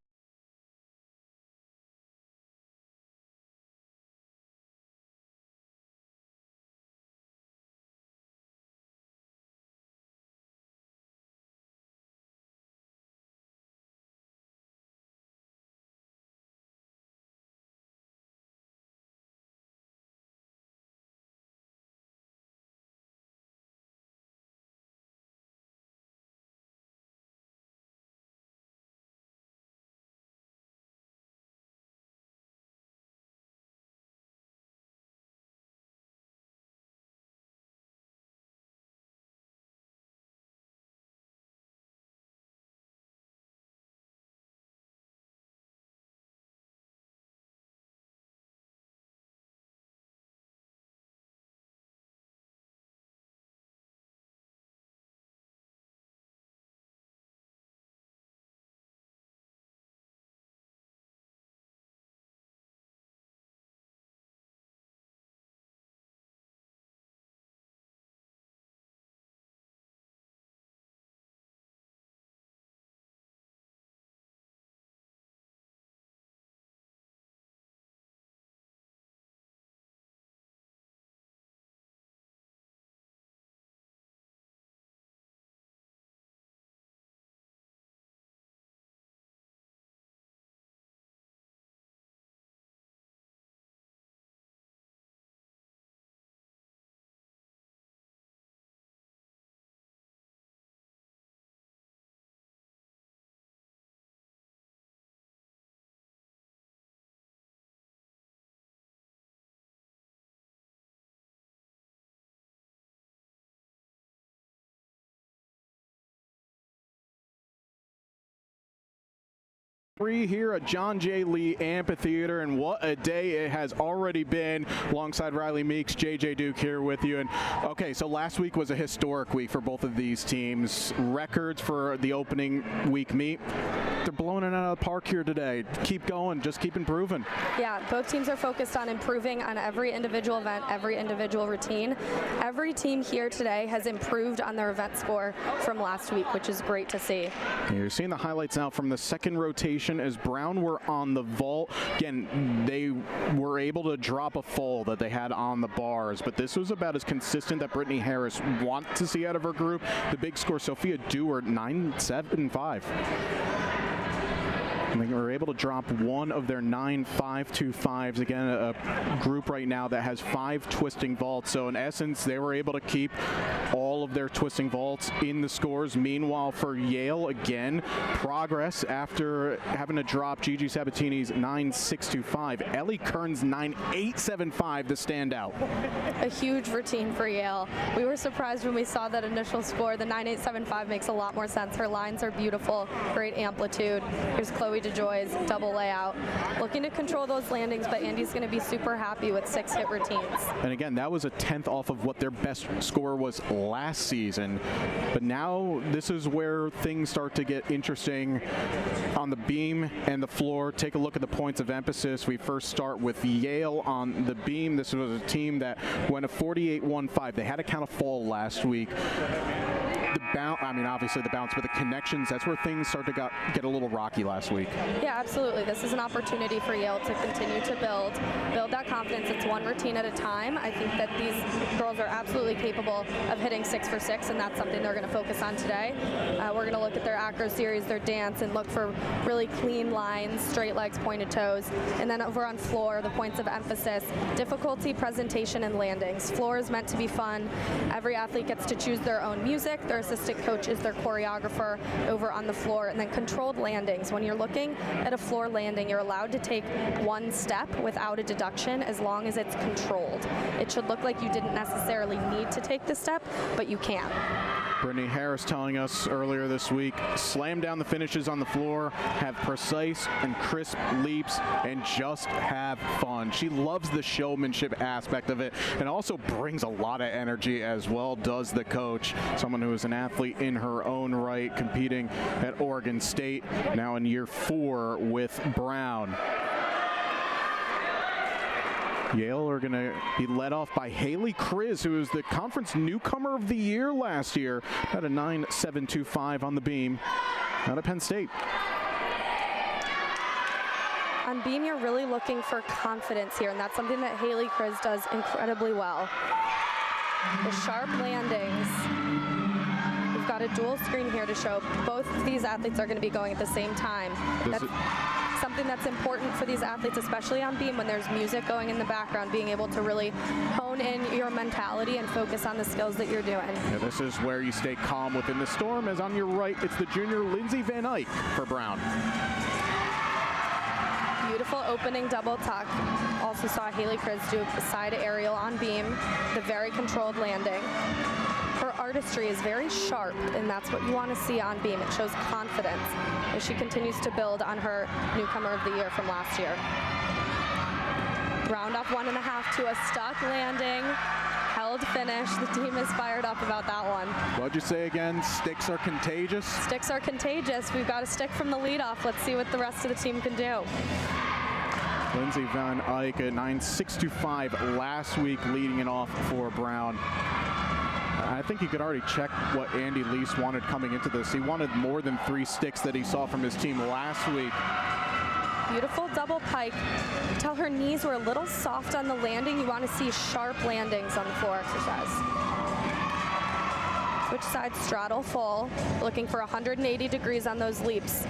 Here at John J. Lee Amphitheater, and what a day it has already been. Alongside Riley Meeks, JJ Duke here with you. And okay, so last week was a historic week for both of these teams. Records for the opening week meet. They're blowing it out of the park here today. Keep going, just keep improving. Yeah, both teams are focused on improving on every individual event, every individual routine. Every team here today has improved on their event score from last week, which is great to see. You're seeing the highlights now from the second rotation as Brown were on the vault. Again, they were able to drop a fall that they had on the bars, but this was about as consistent that Brittany Harris wants to see out of her group. The big score, Sophia Dewar, 9.75. And they were able to drop one of their 9 5-2-5s. Again, a group right now that has 5 twisting vaults. So in essence, they were able to keep all of their twisting vaults in the scores. Meanwhile, for Yale, again, progress after having to drop Gigi Sabatini's 9-6-2-5. Ellie Kern's 9-8-7-5 to stand out. A huge routine for Yale. We were surprised when we saw that initial score. The 9-8-7-5 makes a lot more sense. Her lines are beautiful, great amplitude. Here's Chloe DeJoy's double layout. Looking to control those landings, but Andy's going to be super happy with 6 hit routines. And again, that was a 10th off of what their best score was last season. But now this is where things start to get interesting on the beam and the floor. Take a look at the points of emphasis. We first start with Yale on the beam. This was a team that went a 48-1-5. They had a count of fall last week. Obviously the bounce, but the connections, that's where things start to get a little rocky last week. Yeah, absolutely. This is an opportunity for Yale to continue to build that confidence. It's one routine at a time. I think that these girls are absolutely capable of hitting 6 for 6, and that's something they're going to focus on today. We're going to look at their acro series, their dance, and look for really clean lines, straight legs, pointed toes. And then over on floor, the points of emphasis, difficulty, presentation, and landings. Floor is meant to be fun. Every athlete gets to choose their own music. Their assistant coach is their choreographer over on the floor. And then controlled landings. When you're looking at a floor landing, you're allowed to take one step without a deduction as long as it's controlled. It should look like you didn't necessarily need to take the step, but you can. Brittany Harris telling us earlier this week, slam down the finishes on the floor, have precise and crisp leaps, and just have fun. She loves the showmanship aspect of it and also brings a lot of energy, as well does the coach, someone who is an athlete in her own right, competing at Oregon State, now in year 4 with Brown. Yale are going to be led off by Haley Kriz, who is the conference newcomer of the year last year. Had a 9.725 on the beam out of Penn State. On beam, you're really looking for confidence here, and that's something that Haley Kriz does incredibly well. The sharp landings. We've got a dual screen here to show both of these athletes are going to be going at the same time. That's something that's important for these athletes, especially on beam when there's music going in the background, being able to really hone in your mentality and focus on the skills that you're doing. Yeah, this is where you stay calm within the storm, as on your right, it's the junior Lindsay Van Eyck for Brown. Beautiful opening double tuck. Also saw Haley Kriz do a side aerial on beam, the very controlled landing. Her artistry is very sharp, and that's what you want to see on beam. It shows confidence as she continues to build on her newcomer of the year from last year. Round off 1.5 to a stuck landing. Held finish. The team is fired up about that one. What'd you say again? Sticks are contagious? Sticks are contagious. We've got a stick from the leadoff. Let's see what the rest of the team can do. Lindsay Van Eyck at 9.625 last week, leading it off for Brown. I think you could already check what Andy Lease wanted coming into this. He wanted more than 3 sticks that he saw from his team last week. Beautiful double pike. Tell her knees were a little soft on the landing. You want to see sharp landings on the floor exercise. Switch side straddle full, looking for 180 degrees on those leaps.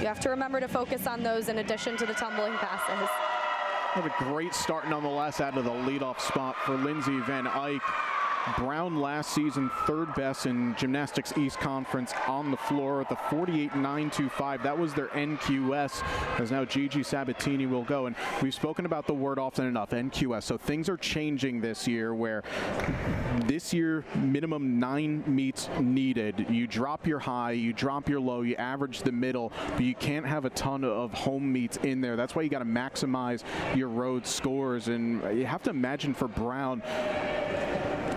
You have to remember to focus on those in addition to the tumbling passes. What a great start nonetheless out of the leadoff spot for Lindsay Van Eyck. Brown last season 3rd best in Gymnastics East Conference on the floor at the 48.925. That was their NQS, as now Gigi Sabatini will go. And we've spoken about the word often enough, NQS. So things are changing this year, where this year minimum 9 meets needed. You drop your high, you drop your low, you average the middle, but you can't have a ton of home meets in there. That's why you got to maximize your road scores. And you have to imagine for Brown,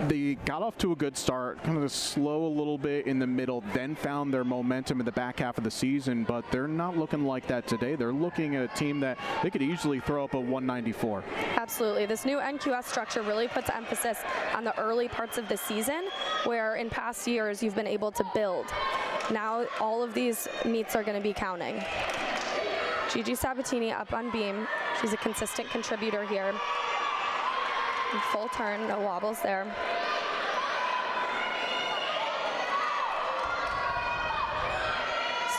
they got off to a good start, kind of slow a little bit in the middle, then found their momentum in the back half of the season, but they're not looking like that today. They're looking at a team that they could easily throw up a 194. Absolutely. This new NQS structure really puts emphasis on the early parts of the season, where in past years you've been able to build. Now all of these meets are going to be counting. Gigi Sabatini up on beam. She's a consistent contributor here. Full turn, no wobbles there.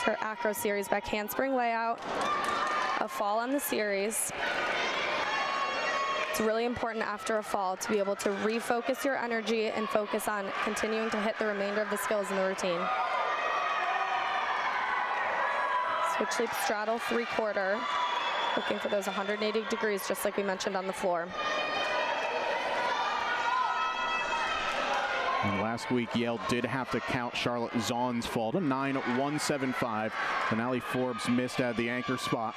her acro series, back handspring layout, a fall on the series. It's really important after a fall to be able to refocus your energy and focus on continuing to hit the remainder of the skills in the routine. Switch leap straddle 3/4, looking for those 180 degrees, just like we mentioned on the floor. And last week, Yale did have to count Charlotte Zahn's fall to 9-175. And Allie Forbes missed at the anchor spot.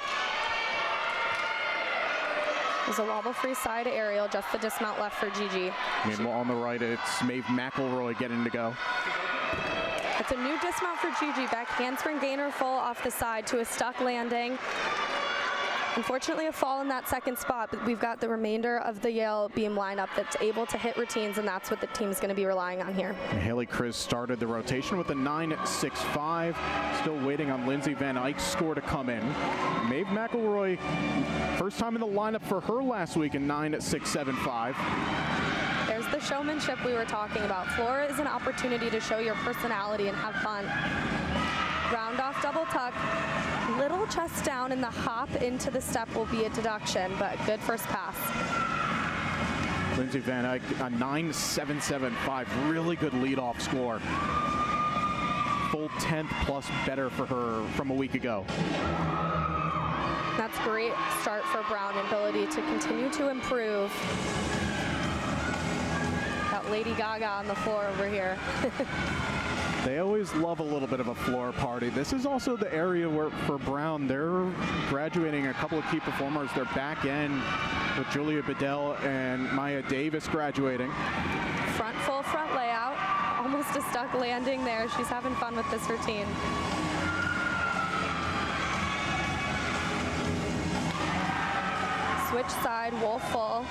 There's a wobble-free side aerial, just the dismount left for Gigi. Meanwhile, on the right, it's Maeve McElroy getting to go. It's a new dismount for Gigi, back handspring gainer full off the side to a stuck landing. Unfortunately, a fall in that second spot, but we've got the remainder of the Yale beam lineup that's able to hit routines, and that's what the team's going to be relying on here. Haley Chris started the rotation with a 9.65. Still waiting on Lindsay Van Eyck's score to come in. Maeve McElroy, first time in the lineup for her last week in 9.675. There's the showmanship we were talking about. Floor is an opportunity to show your personality and have fun. Round off double tuck, little chest down, and the hop into the step will be a deduction, but good first pass. Lindsay Van Eyck, a 9.775, really good leadoff score. Full 10th plus better for her from a week ago. That's a great start for Brown, ability to continue to improve. Got Lady Gaga on the floor over here. They always love a little bit of a floor party. This is also the area where, for Brown, they're graduating a couple of key performers. They're back end with Julia Bedell and Maya Davis graduating. Front full front layout. Almost a stuck landing there. She's having fun with this routine. Switch side, wolf full.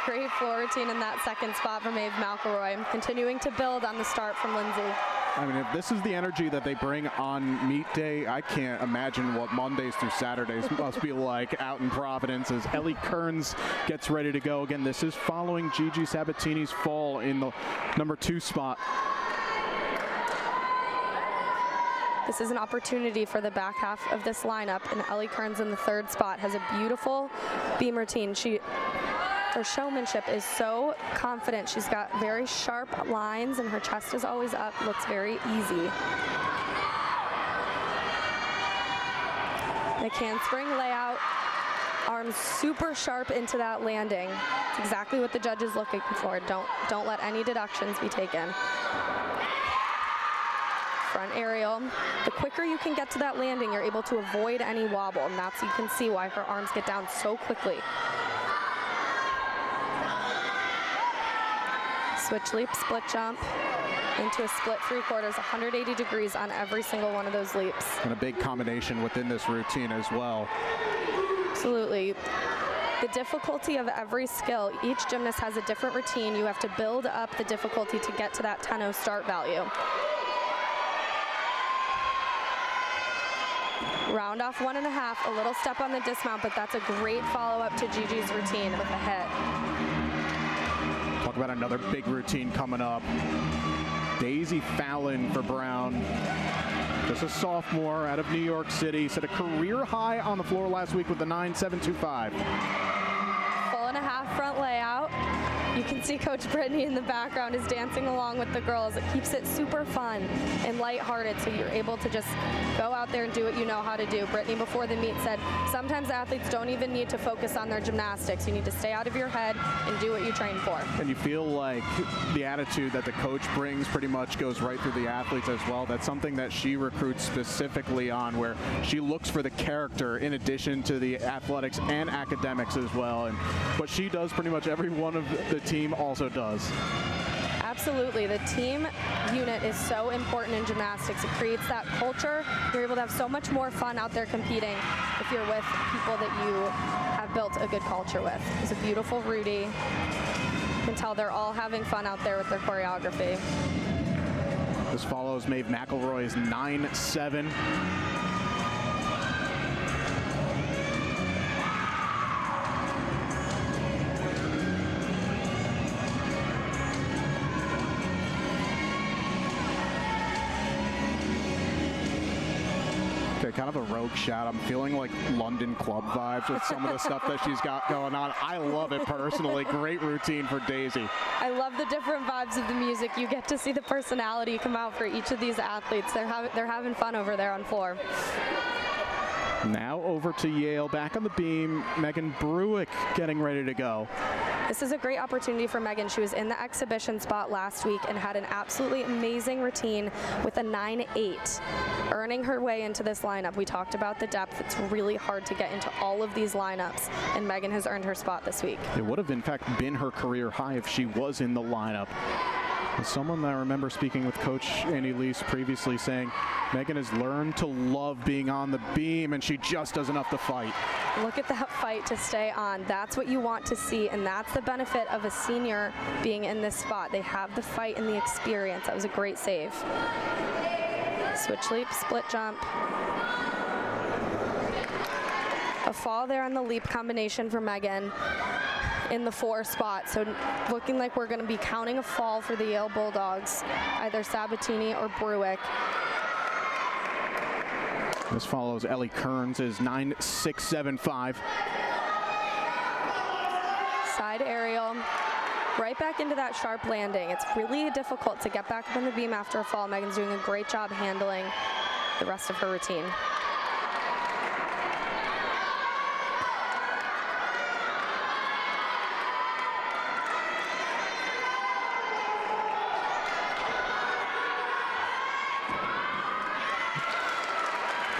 Great floor routine in that second spot from Maeve McElroy, continuing to build on the start from Lindsay. I mean, if this is the energy that they bring on meet day, I can't imagine what Mondays through Saturdays must be like out in Providence as Ellie Kearns gets ready to go. Again, this is following Gigi Sabatini's fall in the number 2 spot. This is an opportunity for the back half of this lineup, and Ellie Kearns in the 3rd spot has a beautiful beam routine. Her showmanship is so confident. She's got very sharp lines, and her chest is always up. Looks very easy. The handspring layout, arms super sharp into that landing. It's exactly what the judge is looking for. Don't let any deductions be taken. Front aerial. The quicker you can get to that landing, you're able to avoid any wobble, and that's, you can see why her arms get down so quickly. Switch leap, split jump into a split 3/4, 180 degrees on every single one of those leaps. And a big combination within this routine as well. Absolutely. The difficulty of every skill, each gymnast has a different routine. You have to build up the difficulty to get to that 10-0 start value. Round off 1.5, a little step on the dismount, but that's a great follow-up to Gigi's routine with a hit. Talk about another big routine coming up. Daisy Fallon for Brown. Just a sophomore out of New York City. Set a career high on the floor last week with the 9.725. 4.5 front layout. You can see Coach Brittany in the background is dancing along with the girls. It keeps it super fun and lighthearted, so you're able to just go out there and do what you know how to do. Brittany before the meet said, sometimes athletes don't even need to focus on their gymnastics. You need to stay out of your head and do what you train for. And you feel like the attitude that the coach brings pretty much goes right through the athletes as well. That's something that she recruits specifically on, where she looks for the character in addition to the athletics and academics as well. And what she does, pretty much every one of the team also does. Absolutely. The team unit is so important in gymnastics. It creates that culture. You're able to have so much more fun out there competing if you're with people that you have built a good culture with. It's a beautiful Rudy. You can tell they're all having fun out there with their choreography. This follows Maeve McElroy's 9.7. kind of a rogue shot. I'm feeling like London club vibes with some of the stuff that she's got going on. I love it personally. Great routine for Daisy. I love the different vibes of the music. You get to see the personality come out for each of these athletes. They're having fun over there on floor. Now over to Yale, back on the beam, Megan Bruick getting ready to go. This is a great opportunity for Megan. She was in the exhibition spot last week and had an absolutely amazing routine with a 9.8, earning her way into this lineup. We talked about the depth. It's really hard to get into all of these lineups, and Megan has earned her spot this week. It would have, in fact, been her career high if she was in the lineup. Someone that I remember speaking with Coach Annie Lease previously saying, Megan has learned to love being on the beam, and she just does enough to fight. Look at that fight to stay on. That's what you want to see, and that's the benefit of a senior being in this spot. They have the fight and the experience. That was a great save. Switch leap, split jump. A fall there on the leap combination for Megan in the 4 spot. So looking like we're going to be counting a fall for the Yale Bulldogs, either Sabatini or Bruick. This follows Ellie Kearns' 9.675. Side aerial, right back into that sharp landing. It's really difficult to get back up on the beam after a fall. Megan's doing a great job handling the rest of her routine.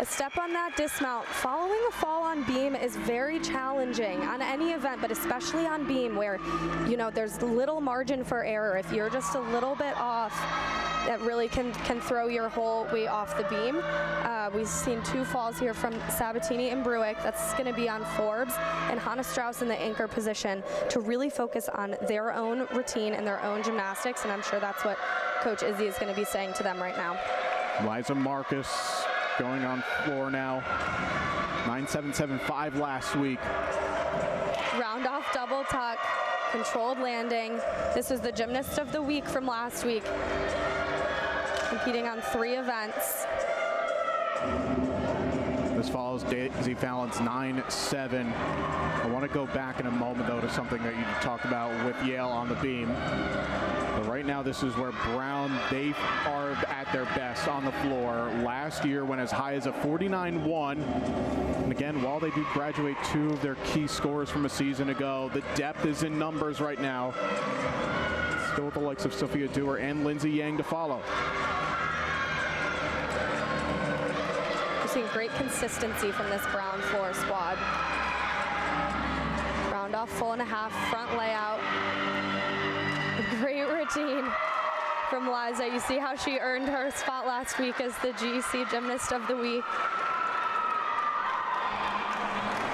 A step on that dismount. Following a fall on beam is very challenging on any event, but especially on beam where, you know, there's little margin for error. If you're just a little bit off, that really can throw your whole weight off the beam. We've seen 2 falls here from Sabatini and Bruick. That's going to be on Forbes and Hannah Strauss in the anchor position to really focus on their own routine and their own gymnastics, and I'm sure that's what Coach Izzy is going to be saying to them right now. Liza Marcus going on floor now. 9.775 last week. Round off double tuck, controlled landing. This was the gymnast of the week from last week, competing on 3 events. This follows Daisy Fallon's 9.7. I want to go back in a moment, though, to something that you talked about with Yale on the beam. But right now, this is where Brown, they are at their best on the floor. Last year went as high as a 49.1. And again, while they do graduate 2 of their key scores from a season ago, the depth is in numbers right now. Still with the likes of Sophia Dewar and Lindsay Yang to follow. We're seeing great consistency from this Brown floor squad. Round off full and a half, front layout. Great routine from Liza. You see how she earned her spot last week as the GC Gymnast of the Week.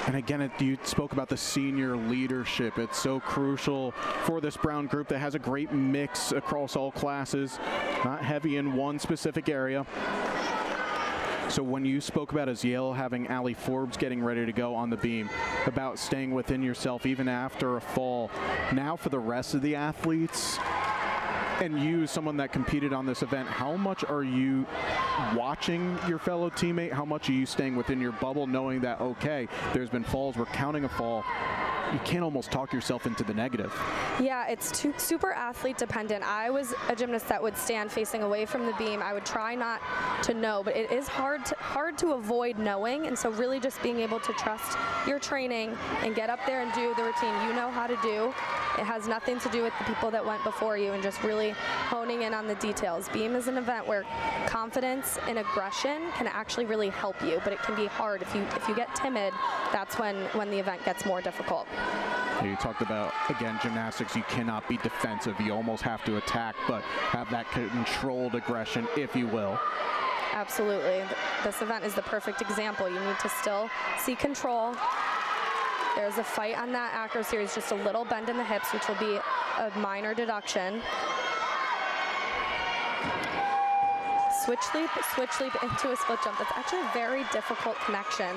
And again, you spoke about the senior leadership. It's so crucial for this Brown group that has a great mix across all classes, not heavy in one specific area. So when you spoke about as Yale having Allie Forbes getting ready to go on the beam, about staying within yourself even after a fall, now for the rest of the athletes, and you, someone that competed on this event, how much are you watching your fellow teammate? How much are you staying within your bubble, knowing that, okay, there's been falls, we're counting a fall. You can't almost talk yourself into the negative. Yeah, it's super athlete dependent. I was a gymnast that would stand facing away from the beam. I would try not to know, but it is hard to avoid knowing, and so really just being able to trust your training and get up there and do the routine you know how to do. It has nothing to do with the people that went before you, and just really honing in on the details. Beam is an event where confidence and aggression can actually really help you, but it can be hard. If you get timid, that's when the event gets more difficult. You talked about, again, gymnastics, you cannot be defensive. You almost have to attack, but have that controlled aggression, if you will. Absolutely. This event is the perfect example. You need to still see control. There's a fight on that acro series, just a little bend in the hips, which will be a minor deduction. Switch leap into a split jump. That's actually a very difficult connection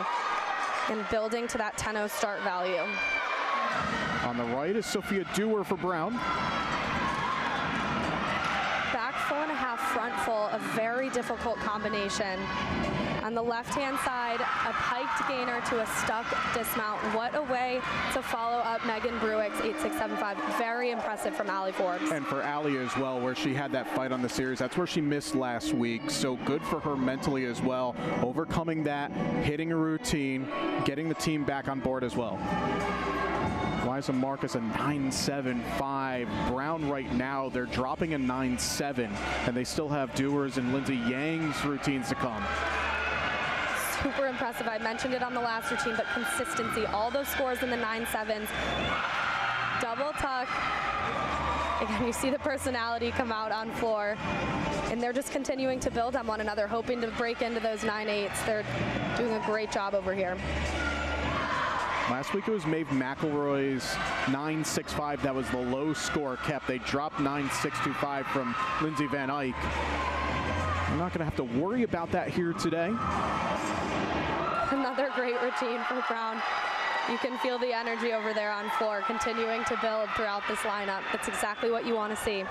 in building to that 10-0 start value. On the right is Sophia Dewar for Brown. Back full and a half, front full, a very difficult combination On the left-hand side, a piked gainer to a stuck dismount. What a way to follow up Megan Bruick's 8675. Very impressive from Allie Forbes. And for Allie as well, where she had that fight on the series, that's where she missed last week. So good for her mentally as well, overcoming that, hitting a routine, getting the team back on board as well. Liza Marcus a 9.75. Brown right now, they're dropping a 9.7, and they still have Dewars and Lindsay Yang's routines to come. Super impressive. I mentioned it on the last routine, but consistency. All those scores in the 9.7s. Double tuck. Again, you see the personality come out on floor, and they're just continuing to build on one another, hoping to break into those 9.8s. They're doing a great job over here. Last week it was Maeve McElroy's 9.65. That was the low score kept. They dropped 9.625 from Lindsay Van Eyck. We're not going to have to worry about that here today. Another great routine for Brown. You can feel the energy over there on floor, continuing to build throughout this lineup. That's exactly what you want to see.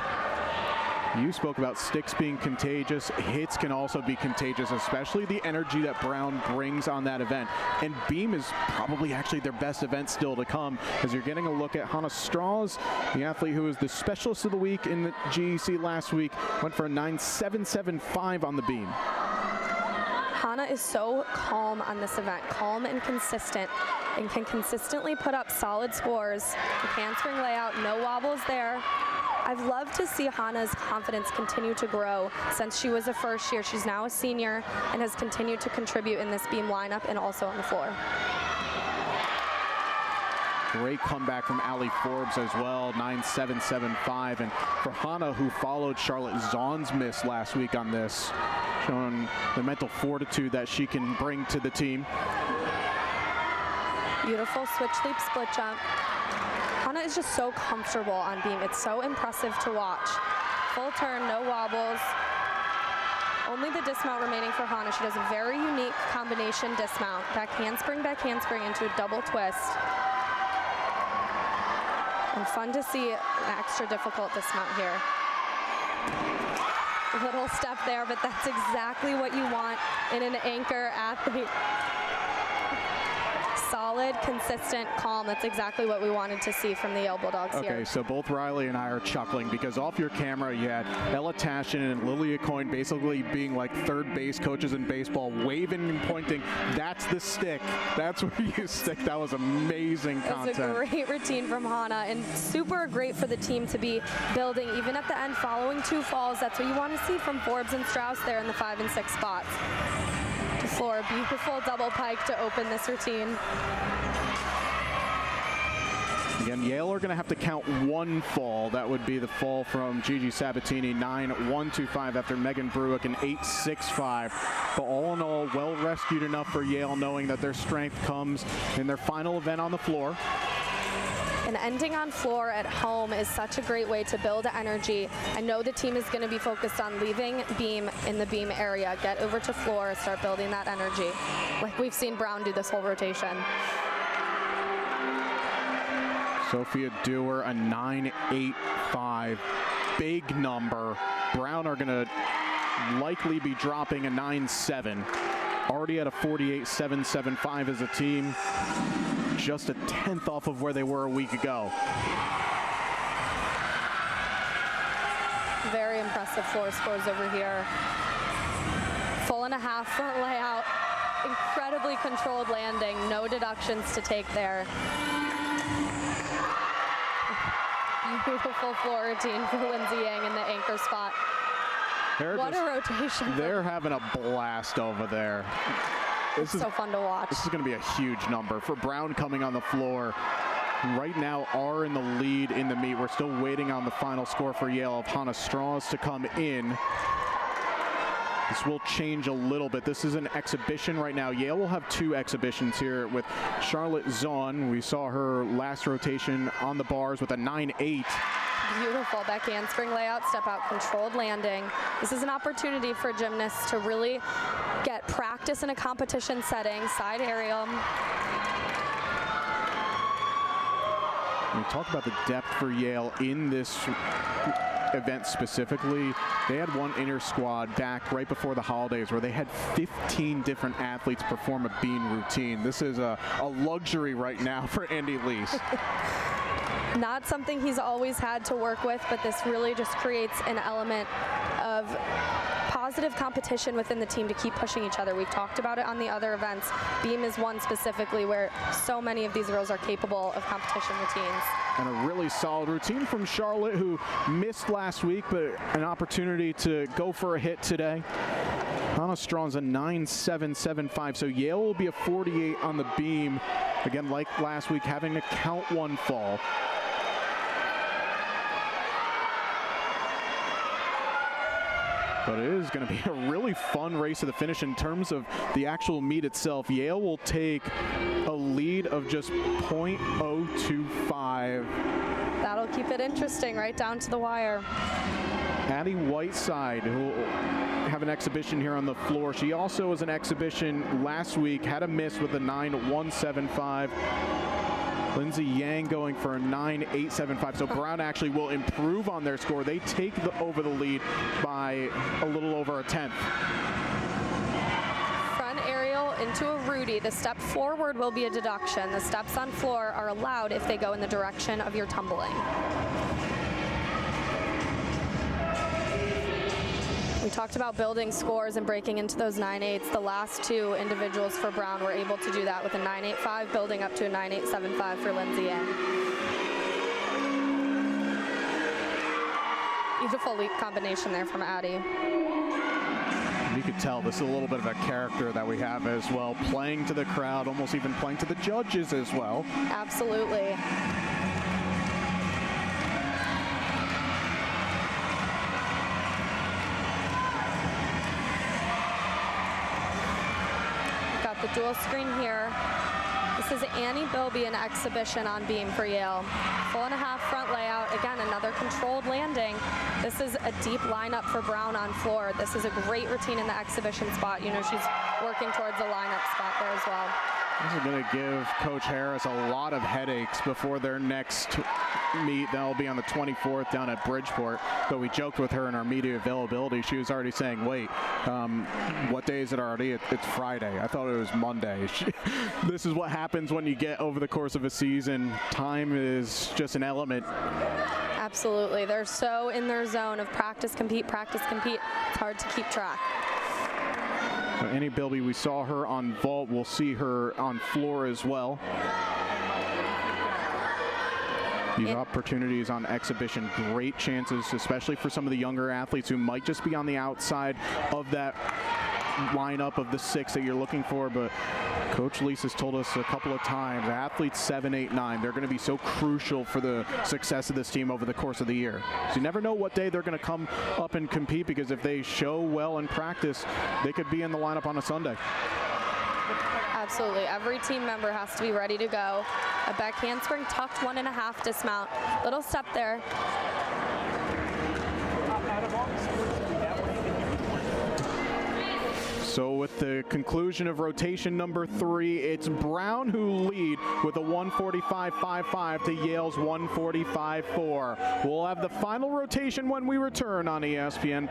You spoke about sticks being contagious. Hits can also be contagious, especially the energy that Brown brings on that event. And beam is probably actually their best event still to come, as you're getting a look at Hannah Strauss, the athlete who was the specialist of the week in the GEC last week, went for a 9.775 on the beam. Hannah is so calm on this event, calm and consistent, and can consistently put up solid scores. The handspring layout, no wobbles there. I've loved to see Hannah's confidence continue to grow since she was a first year. She's now a senior and has continued to contribute in this beam lineup and also on the floor. Great comeback from Allie Forbes as well, 9.775. And for Hannah, who followed Charlotte Zahn's miss last week on this, showing the mental fortitude that she can bring to the team. Beautiful switch leap split jump. Hannah is just so comfortable on beam. It's so impressive to watch. Full turn, no wobbles. Only the dismount remaining for Hannah. She does a very unique combination dismount. Back handspring into a double twist. And fun to see an extra difficult dismount here. A little step there, but that's exactly what you want in an anchor athlete. Solid, consistent, calm. That's exactly what we wanted to see from the Yale Bulldogs here. Okay, so both Riley and I are chuckling because off your camera you had Ella Tashin and Lilia Coyne basically being like third base coaches in baseball, waving and pointing. That's the stick. That's where you stick. That was amazing content. It was a great routine from Hannah, and super great for the team to be building even at the end following two falls. That's what you want to see from Forbes and Strauss there in the 5 and 6 spots. To floor, beautiful double pike to open this routine. Again, Yale are going to have to count one fall. That would be the fall from Gigi Sabatini, 9.125 after Megan Bruick, an 8.65. But all in all, well rescued enough for Yale, knowing that their strength comes in their final event on the floor. And ending on floor at home is such a great way to build energy. I know the team is going to be focused on leaving beam in the beam area. Get over to floor, start building that energy, like we've seen Brown do this whole rotation. Sophia Dewar, a 9.85. Big number. Brown are going to likely be dropping a 9.7. Already at a 48.775 as a team. Just a 10th off of where they were a week ago. Very impressive floor scores over here. 4.5 front layout. Incredibly controlled landing. No deductions to take there. Beautiful floor routine for Lindsay Yang in the anchor spot. What a rotation. They're having a blast over there. It's so fun to watch. This is going to be a huge number. For Brown coming on the floor, right now are in the lead in the meet. We're still waiting on the final score for Yale of Hannah Strauss to come in. This will change a little bit. This is an exhibition right now. Yale will have two exhibitions here with Charlotte Zahn. We saw her last rotation on the bars with a 9.8. Beautiful back handspring layout, step out, controlled landing. This is an opportunity for gymnasts to really get practice in a competition setting. Side aerial. We talk about the depth for Yale in this event specifically, they had one inner squad back right before the holidays where they had 15 different athletes perform a beam routine. This is a luxury right now for Andy Lease. Not something he's always had to work with, but this really just creates an element of positive competition within the team to keep pushing each other. We've talked about it on the other events. Beam is one specifically where so many of these girls are capable of competition routines. And a really solid routine from Charlotte, who missed last week, but an opportunity to go for a hit today. Hannah Strong's a 9.775, so Yale will be a 48 on the beam. Again, like last week, having to count one fall. But it is going to be a really fun race to the finish in terms of the actual meet itself. Yale will take a lead of just .025. That'll keep it interesting right down to the wire. Addie Whiteside, who will have an exhibition here on the floor. She also was an exhibition last week, had a miss with a 9.175. Lindsay Yang going for a 9.875. So Brown actually will improve on their score. They take over the lead by a little over a tenth. Front aerial into a Rudy. The step forward will be a deduction. The steps on floor are allowed if they go in the direction of your tumbling. We talked about building scores and breaking into those 9.8s. The last two individuals for Brown were able to do that with a 9.85, building up to a 9.875 for Lindsay Yang. Beautiful leap combination there from Addie. You could tell this is a little bit of a character that we have as well, playing to the crowd, almost even playing to the judges as well. Absolutely. The dual screen here. This is Annie Bilby, an exhibition on beam for Yale. 4.5 front layout. Again, another controlled landing. This is a deep lineup for Brown on floor. This is a great routine in the exhibition spot. You know, she's working towards a lineup spot there as well. This is going to give Coach Harris a lot of headaches before their next meet. That'll be on the 24th down at Bridgeport. But we joked with her in our media availability. She was already saying, wait, what day is it already? It's Friday. I thought it was Monday. This is what happens when you get over the course of a season. Time is just an element. Absolutely. They're so in their zone of practice, compete, practice, compete. It's hard to keep track. Annie Bilby, we saw her on vault. We'll see her on floor as well. These opportunities on exhibition, great chances, especially for some of the younger athletes who might just be on the outside of that lineup of the 6 that you're looking for. But Coach Lease has told us a couple of times, athletes 7, 8, 9, they're going to be so crucial for the success of this team over the course of the year. So you never know what day they're going to come up and compete, because if they show well in practice, they could be in the lineup on a Sunday. Absolutely. Every team member has to be ready to go. A back handspring tucked 1.5 dismount. Little step there. So with the conclusion of rotation number 3, it's Brown who lead with a 145.55 to Yale's 145.4. We'll have the final rotation when we return on ESPN+.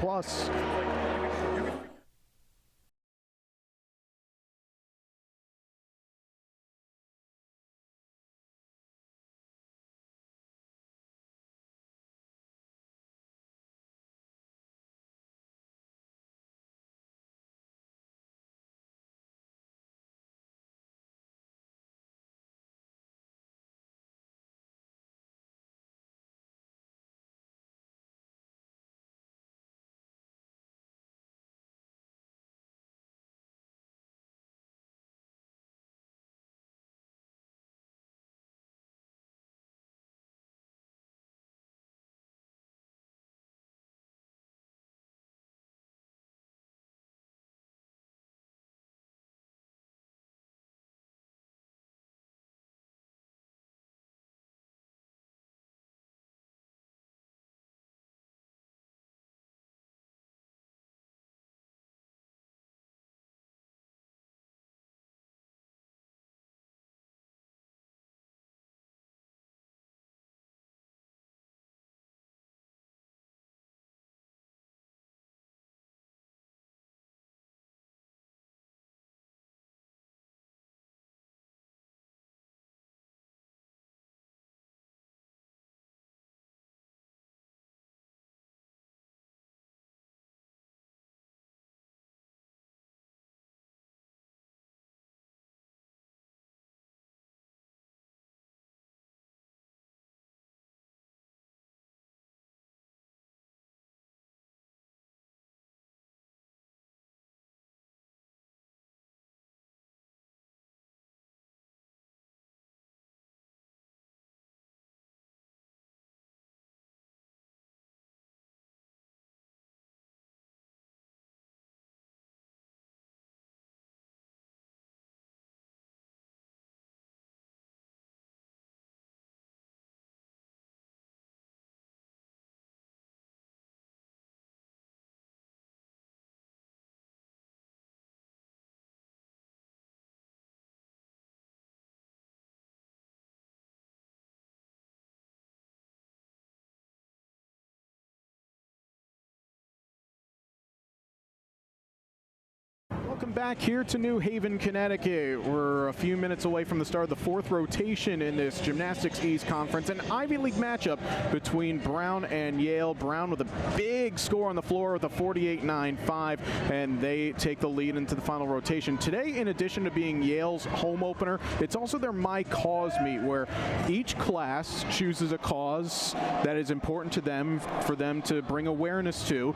Welcome back here to New Haven, Connecticut. We're a few minutes away from the start of the fourth rotation in this Gymnastics East Conference, an Ivy League matchup between Brown and Yale. Brown with a big score on the floor with a 48-9-5, and they take the lead into the final rotation. Today, in addition to being Yale's home opener, it's also their My Cause meet, where each class chooses a cause that is important to them for them to bring awareness to.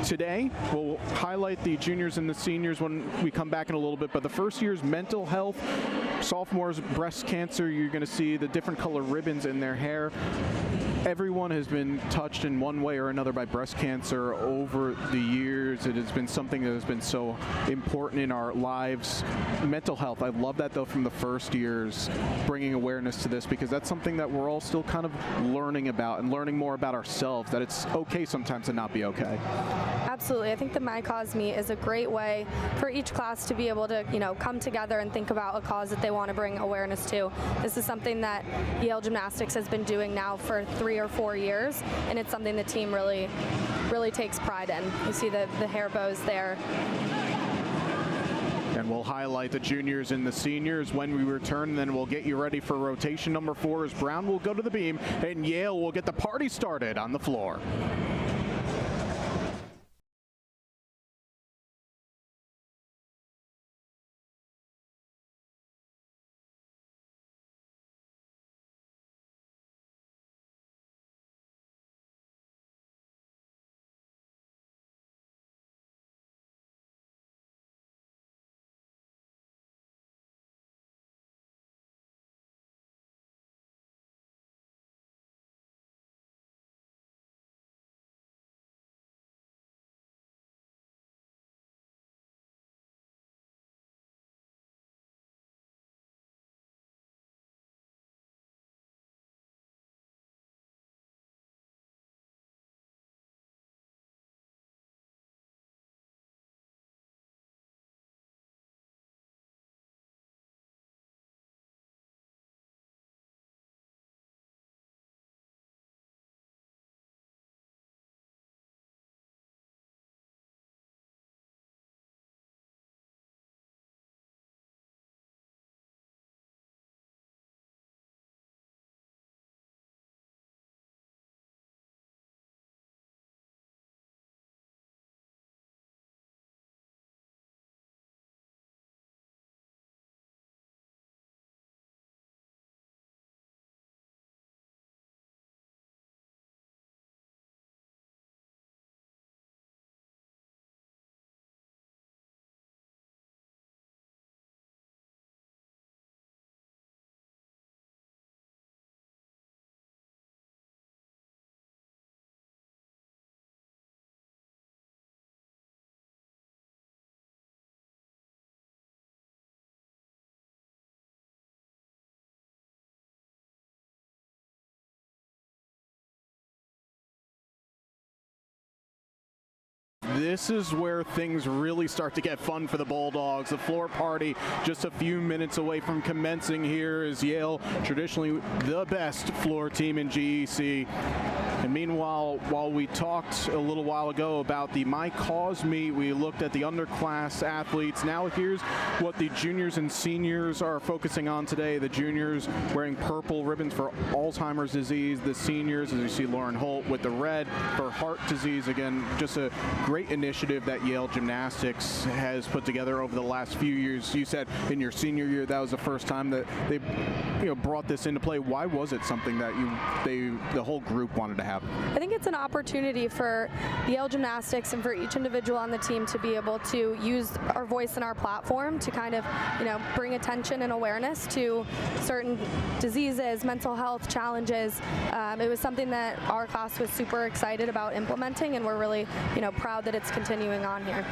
Today, we'll highlight the juniors and the seniors when we come back in a little bit, but the first year's mental health, sophomores breast cancer, you're going to see the different color ribbons in their hair. Everyone has been touched in one way or another by breast cancer over the years. It has been something that has been so important in our lives. Mental health, I love that though from the first years, bringing awareness to this, because that's something that we're all still kind of learning about and learning more about ourselves, that it's okay sometimes to not be okay. Absolutely. I think the My Cause meet is a great way for each class to be able to, come together and think about a cause that they want to bring awareness to. This is something that Yale Gymnastics has been doing now for 3 or 4 years, and it's something the team really takes pride in. You see the hair bows there. And we'll highlight the juniors and the seniors when we return, and then we'll get you ready for rotation number 4 as Brown will go to the beam and Yale will get the party started on the floor. This is where things really start to get fun for the Bulldogs. The floor party just a few minutes away from commencing here as Yale, traditionally the best floor team in GEC. And meanwhile, while we talked a little while ago about the My Cause meet, we looked at the underclass athletes. Now here's what the juniors and seniors are focusing on today. The juniors wearing purple ribbons for Alzheimer's disease. The seniors, as you see Lauren Holt, with the red for heart disease. Again, just a great initiative that Yale Gymnastics has put together over the last few years. You said in your senior year that was the first time that they brought this into play. Why was it something that the whole group wanted to have? I think it's an opportunity for Yale Gymnastics and for each individual on the team to be able to use our voice and our platform to kind of, bring attention and awareness to certain diseases, mental health challenges. It was something that our class was super excited about implementing, and we're really, proud that it's continuing on here.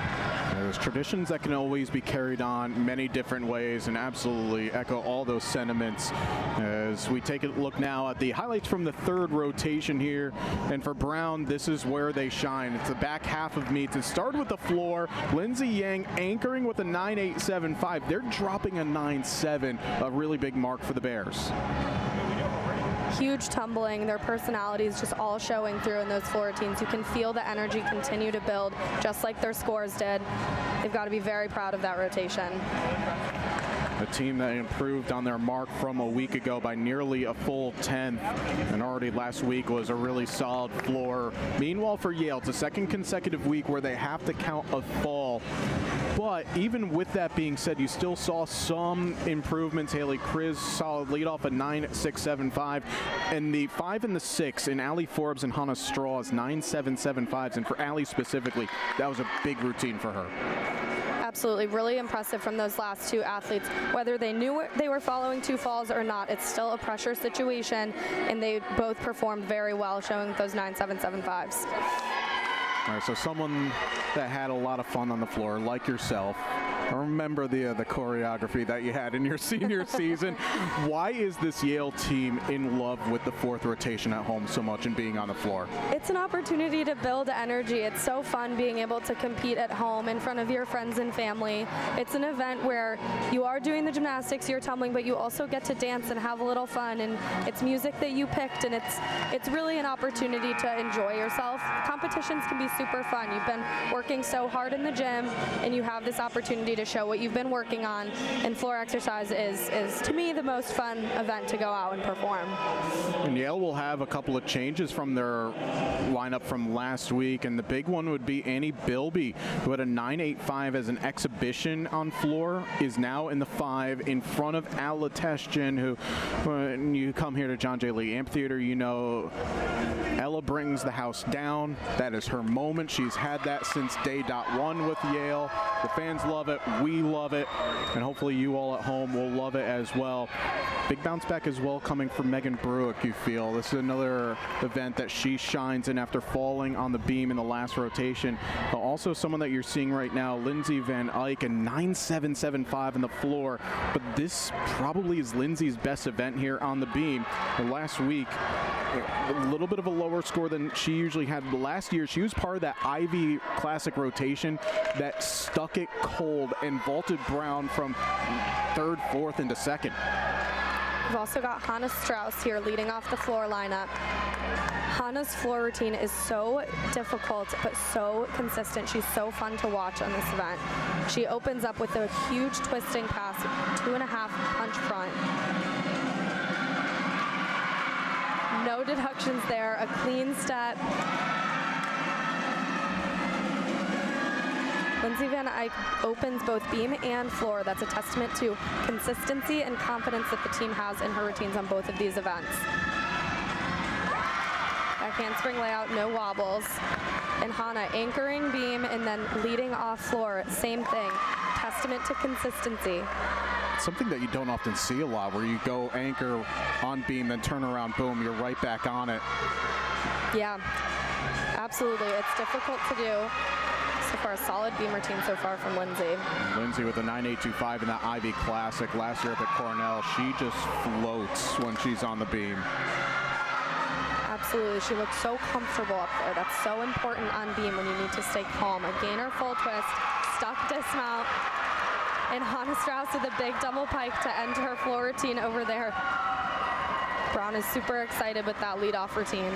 There's traditions that can always be carried on many different ways, and absolutely echo all those sentiments as we take a look now at the highlights from the third rotation here. And for Brown, this is where they shine. It's the back half of meets. It started with the floor. Lindsay Yang anchoring with a 9.875. They're dropping a 9.7, a really big mark for the Bears. Huge tumbling, their personalities just all showing through in those floor routines. You can feel the energy continue to build just like their scores did. they've got to be very proud of that rotation. A team that improved on their mark from a week ago by nearly a full 10th, and already last week was a really solid floor. Meanwhile, for Yale, it's a second consecutive week where they have to count a fall. But even with that being said, you still saw some improvements. Haley Kriz, solid leadoff, a 9.675, and the 5 and the 6 in Allie Forbes and Hannah Strauss, 9.775s, and for Allie specifically, that was a big routine for her. Absolutely, really impressive from those last two athletes. Whether they knew they were following two falls or not, it's still a pressure situation, and they both performed very well, showing those 9.775s. All right, so someone that had a lot of fun on the floor, like yourself. I remember the choreography that you had in your senior season. Why is this Yale team in love with the fourth rotation at home so much and being on the floor? It's an opportunity to build energy. It's so fun being able to compete at home in front of your friends and family. It's an event where you are doing the gymnastics, you're tumbling, but you also get to dance and have a little fun, and it's music that you picked, and it's really an opportunity to enjoy yourself. Competitions can be super fun. You've been working so hard in the gym, and you have this opportunity to show what you've been working on, and floor exercise is to me the most fun event to go out and perform. And Yale will have a couple of changes from their lineup from last week, and the big one would be Annie Bilby, who had a 9.85 as an exhibition on floor, is now in the 5 in front of Ala Teshjan, who, when you come here to John J. Lee Amphitheater, you know Ella brings the house down. That is her moment. She's had that since day .1 with Yale. The fans love it. We love it. And hopefully you all at home will love it as well. Big bounce back as well coming from Megan Bruick, you feel. This is another event that she shines in after falling on the beam in the last rotation. But also someone that you're seeing right now, Lindsay Van Eyck, a 9.775 on the floor. But this probably is Lindsay's best event here on the beam. And last week, a little bit of a lower score than she usually had. Last year, she was part of that Ivy Classic rotation that stuck it cold and vaulted Brown from 3rd, 4th into 2nd. We've also got Hannah Strauss here leading off the floor lineup. Hannah's floor routine is so difficult but so consistent. She's so fun to watch on this event. She opens up with a huge twisting pass, 2.5 punch front. No deductions there, a clean step. Lindsay Van Eyck opens both beam and floor. That's a testament to consistency and confidence that the team has in her routines on both of these events. Back handspring layout, no wobbles. And Hannah anchoring beam and then leading off floor, same thing. Testament to consistency. Something that you don't often see a lot, where you go anchor on beam, then turn around, boom, you're right back on it. Yeah, absolutely. It's difficult to do. So far, a solid beam routine so far from Lindsay. Lindsay with a 9.825 in that Ivy Classic last year up at Cornell. She just floats when she's on the beam. Absolutely. She looks so comfortable up there. That's so important on beam when you need to stay calm. A gainer full twist, stuck dismount. And Hannah Strauss with a big double pike to end her floor routine over there. Brown is super excited with that leadoff routine.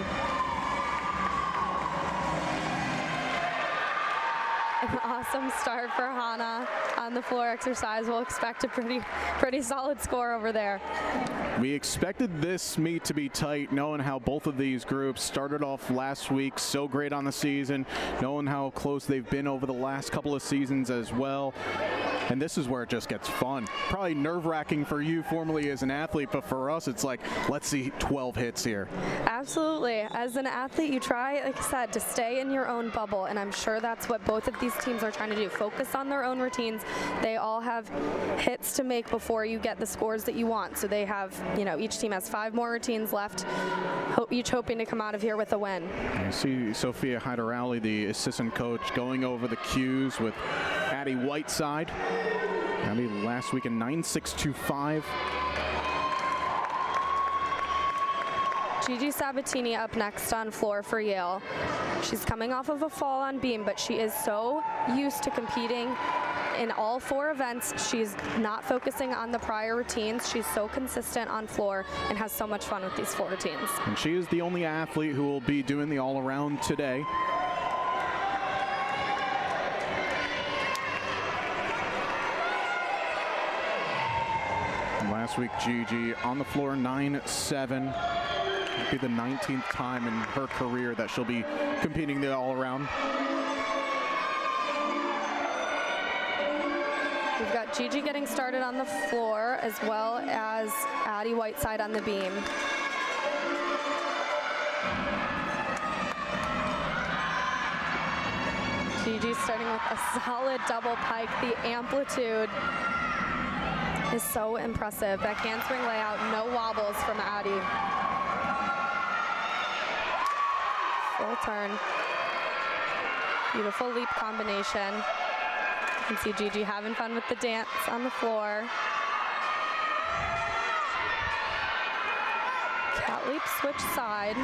An awesome start for Hannah on the floor exercise. We'll expect a pretty solid score over there. We expected this meet to be tight, knowing how both of these groups started off last week so great on the season, knowing how close they've been over the last couple of seasons as well. And this is where it just gets fun. Probably nerve-wracking for you formerly as an athlete, but for us, it's like, let's see 12 hits here. Absolutely. As an athlete, you try, like I said, to stay in your own bubble, and I'm sure that's what both of these teams are trying to do. Focus on their own routines. They all have hits to make before you get the scores that you want. So they have, you know, each team has 5 more routines left, each hoping to come out of here with a win. You see Sophia Hyderali, the assistant coach, going over the cues with Addie Whiteside. Addie last week in 9.625. Gigi Sabatini up next on floor for Yale. She's coming off of a fall on beam, but she is so used to competing in all 4 events. She's not focusing on the prior routines. She's so consistent on floor and has so much fun with these 4 routines. And she is the only athlete who will be doing the all-around today. last week, Gigi on the floor 9-7. It'll be the 19th time in her career that she'll be competing the all-around. We've got Gigi getting started on the floor as well as Addie Whiteside on the beam. Gigi starting with a solid double pike. The amplitude is so impressive. That handspring layout, no wobbles from Addie. Full turn. Beautiful leap combination. You can see Gigi having fun with the dance on the floor. Cat leap switch side.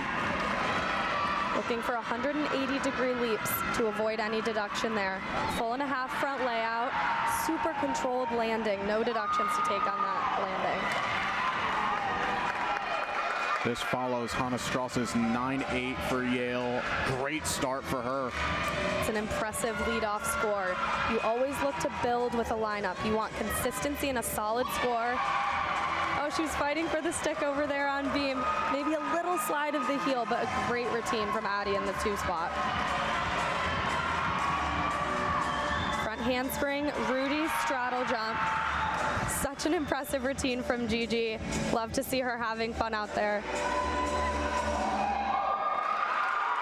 Looking for 180-degree leaps to avoid any deduction there. Full and a half front layout. Super controlled landing. No deductions to take on that landing. This follows Hannah Strauss's 9-8 for Yale. Great start for her. It's an impressive leadoff score. You always look to build with a lineup. You want consistency and a solid score. Oh, she was fighting for the stick over there on beam. Maybe a little slide of the heel, but a great routine from Addie in the 2 spot. Front handspring, Rudy straddle jump. Such an impressive routine from Gigi. Love to see her having fun out there.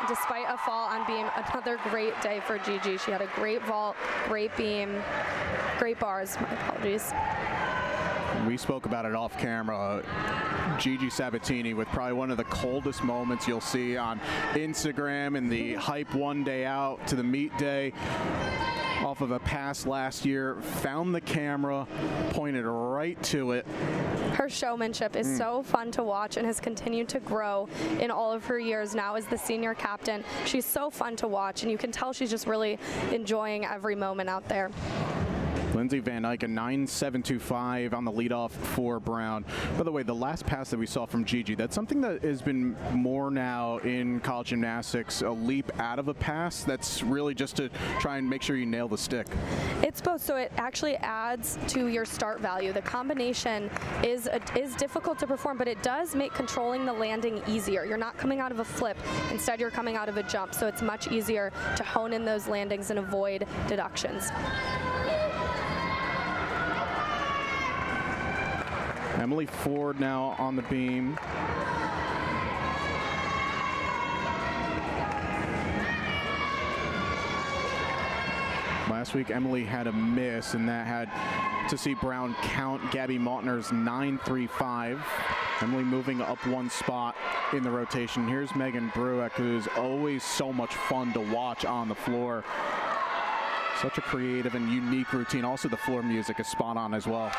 Despite a fall on beam, another great day for Gigi. She had a great vault, great beam, great bars. My apologies. We spoke about it off camera. Gigi Sabatini with probably one of the coldest moments you'll see on Instagram in the hype one day out to the meet day. Off of a pass last year, found the camera, pointed right to it. Her showmanship is so fun to watch and has continued to grow in all of her years now as the senior captain. She's so fun to watch, and you can tell she's just really enjoying every moment out there. Lindsay Van Eyck, a 9.725 on the leadoff for Brown. By the way, the last pass that we saw from Gigi, that's something that has been more now in college gymnastics, a leap out of a pass. That's really just to try and make sure you nail the stick. It's both, so it actually adds to your start value. The combination is difficult to perform, but it does make controlling the landing easier. You're not coming out of a flip. Instead, you're coming out of a jump, so it's much easier to hone in those landings and avoid deductions. Emily Ford now on the beam. Last week, Emily had a miss, and that had to see Brown count Gabby Mautner's 9.35. Emily moving up 1 spot in the rotation. Here's Megan Brueck, who's always so much fun to watch on the floor. Such a creative and unique routine. Also, the floor music is spot on as well.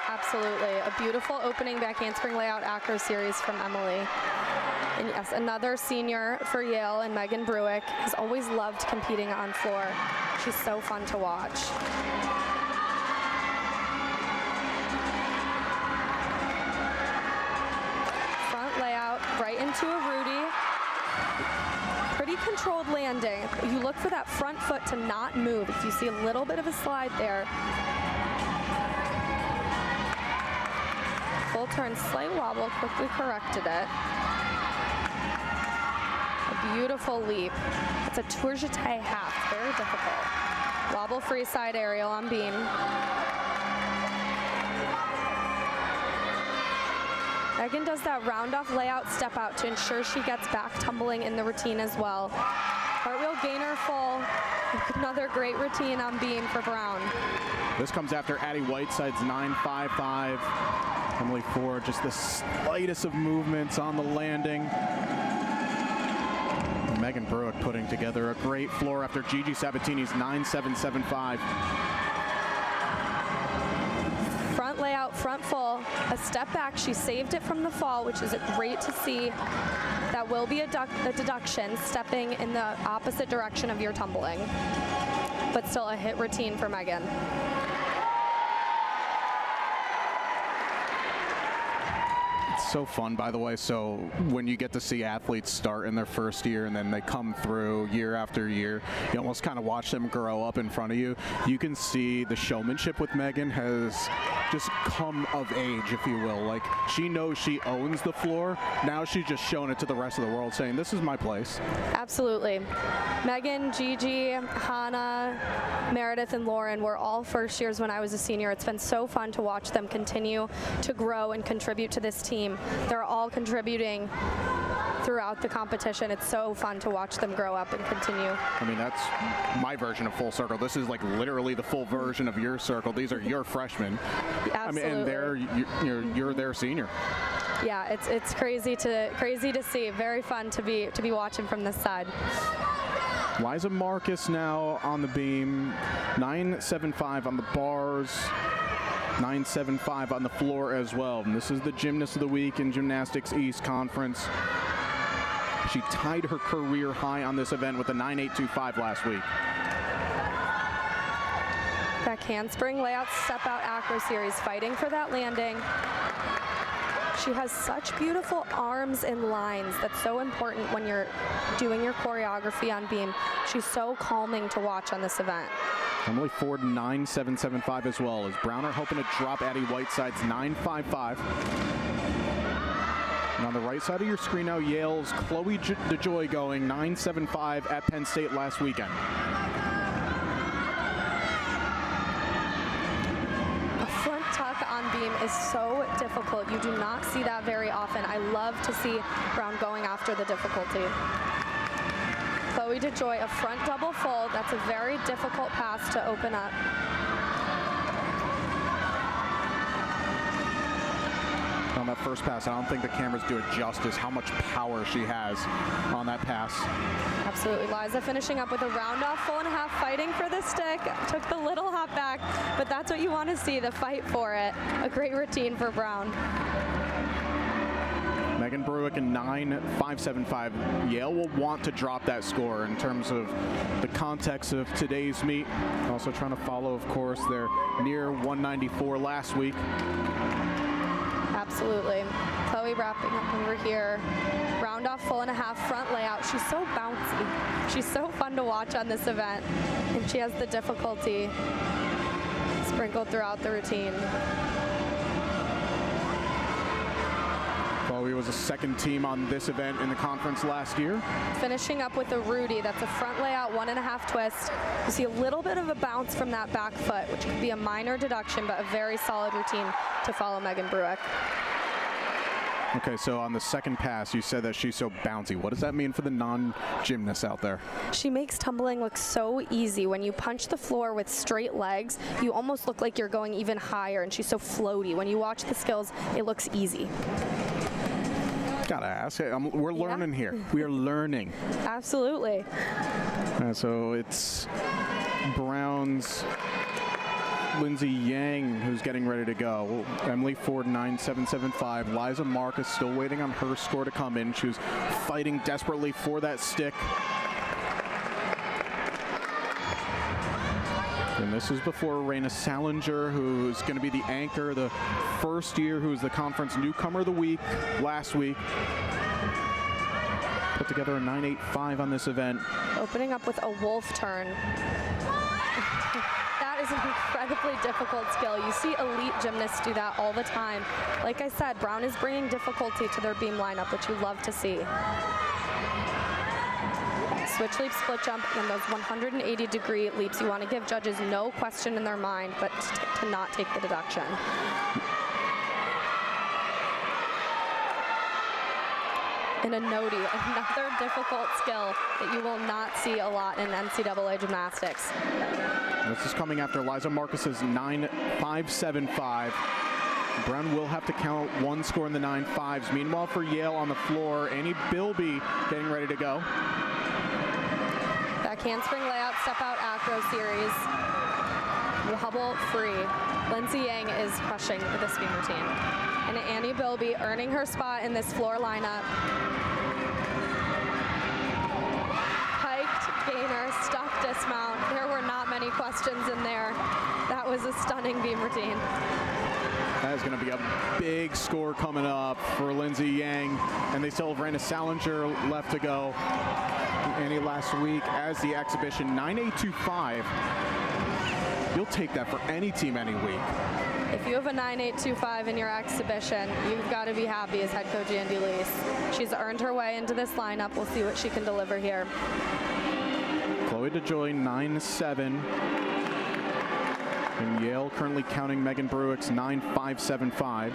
Absolutely. A beautiful opening back handspring layout acro series from Emily. And yes, another senior for Yale, and Megan Brueck has always loved competing on floor. She's so fun to watch. Front layout right into a Rudy. Pretty controlled landing. You look for that front foot to not move. If you see a little bit of a slide there, full turn, slight wobble, quickly corrected it. A beautiful leap. It's a tour jeté half, very difficult. Wobble free side aerial on beam. Megan does that round off layout step out to ensure she gets back tumbling in the routine as well. Cartwheel gainer full. Another great routine on beam for Brown. This comes after Addie Whiteside's 9.55. Emily Ford, just the slightest of movements on the landing. Megan Brueck putting together a great floor after Gigi Sabatini's 9.775. Front layout, front full, a step back. She saved it from the fall, which is great to see. That will be a deduction, stepping in the opposite direction of your tumbling. But still a hit routine for Megan. So fun, by the way. So when you get to see athletes start in their first year and then they come through year after year, you almost kind of watch them grow up in front of you. You can see the showmanship with Megan has just come of age, if you will. Like, she knows she owns the floor. Now she's just showing it to the rest of the world, saying, this is my place. Absolutely. Megan, Gigi, Hannah, Meredith, and Lauren were all first years when I was a senior. It's been so fun to watch them continue to grow and contribute to this team. They're all contributing throughout the competition. It's so fun to watch them grow up and continue. I mean, that's my version of full circle. This is like literally the full version of your circle. These are your freshmen. Absolutely. I mean, and you're their senior. Yeah, it's crazy to see. Very fun to be watching from this side. Liza Marcus now on the beam, 9.75 on the bars, 9.75 on the floor as well. And this is the Gymnast of the Week in Gymnastics East Conference. She tied her career high on this event with a 9.825 last week. Back handspring layout, step out acro series, fighting for that landing. She has such beautiful arms and lines. That's so important when you're doing your choreography on beam. She's so calming to watch on this event. Emily Ford 9.775 as well, as Browner hoping to drop Addie Whiteside's 9.55. And on the right side of your screen now, Yale's Chloe DeJoy going 9.75 at Penn State last weekend. On beam is so difficult. You do not see that very often. I love to see Brown going after the difficulty. Chloe DeJoy, a front double fold. That's a very difficult pass to open up. On that first pass, I don't think the cameras do it justice how much power she has on that pass. Absolutely. Liza finishing up with a round off full and a half, fighting for the stick. Took the little hop back, but that's what you want to see, the fight for it. A great routine for Brown. Megan Bruick in 9.575. Yale will want to drop that score in terms of the context of today's meet. Also trying to follow, of course, their near 194 last week. Absolutely. Chloe wrapping up over here. Round off full and a half front layout. She's so bouncy. She's so fun to watch on this event. And she has the difficulty sprinkled throughout the routine. Chloe was a second team on this event in the conference last year. Finishing up with a Rudy. That's a front layout, 1.5 twist. You see a little bit of a bounce from that back foot, which could be a minor deduction, but a very solid routine to follow Megan Bruick. Okay, so on the second pass, you said that she's so bouncy. What does that mean for the non-gymnasts out there? She makes tumbling look so easy. When you punch the floor with straight legs, you almost look like you're going even higher, and she's so floaty. When you watch the skills, it looks easy. Gotta ask. We're learning here. We are learning. Absolutely. So it's Brown's Lindsay Yang who's getting ready to go. Emily Ford 9.775. Liza Marcus still waiting on her score to come in. She was fighting desperately for that stick. And this is before Raina Salinger, who's going to be the anchor, the first year, who's the conference newcomer of the week last week. Put together a 9.85 on this event. Opening up with a wolf turn. That is an incredibly difficult skill. You see elite gymnasts do that all the time. Like I said, Brown is bringing difficulty to their beam lineup, which you love to see. Switch leap, split jump, and those 180-degree leaps. You want to give judges no question in their mind, but to not take the deduction. And a noti, another difficult skill that you will not see a lot in NCAA gymnastics. This is coming after Liza Marcus's 9.575. Brown will have to count one score in the 9.5s. Meanwhile, for Yale on the floor, Annie Bilby getting ready to go. Back handspring layout, step out acro series. Wobble free. Lindsay Yang is crushing with this beam routine. And Annie Bilby earning her spot in this floor lineup. Hiked, gainer, stuck dismount. There were not many questions in there. That was a stunning beam routine. That is going to be a big score coming up for Lindsay Yang. And they still have Raina Salinger left to go. Annie last week as the exhibition, 9.825. You'll take that for any team any week. If you have a 9.825 in your exhibition, you've got to be happy as head coach Andy Lease. She's earned her way into this lineup. We'll see what she can deliver here. Chloe DeJoy, 9.7. And Yale currently counting Megan Bruick's 9.575.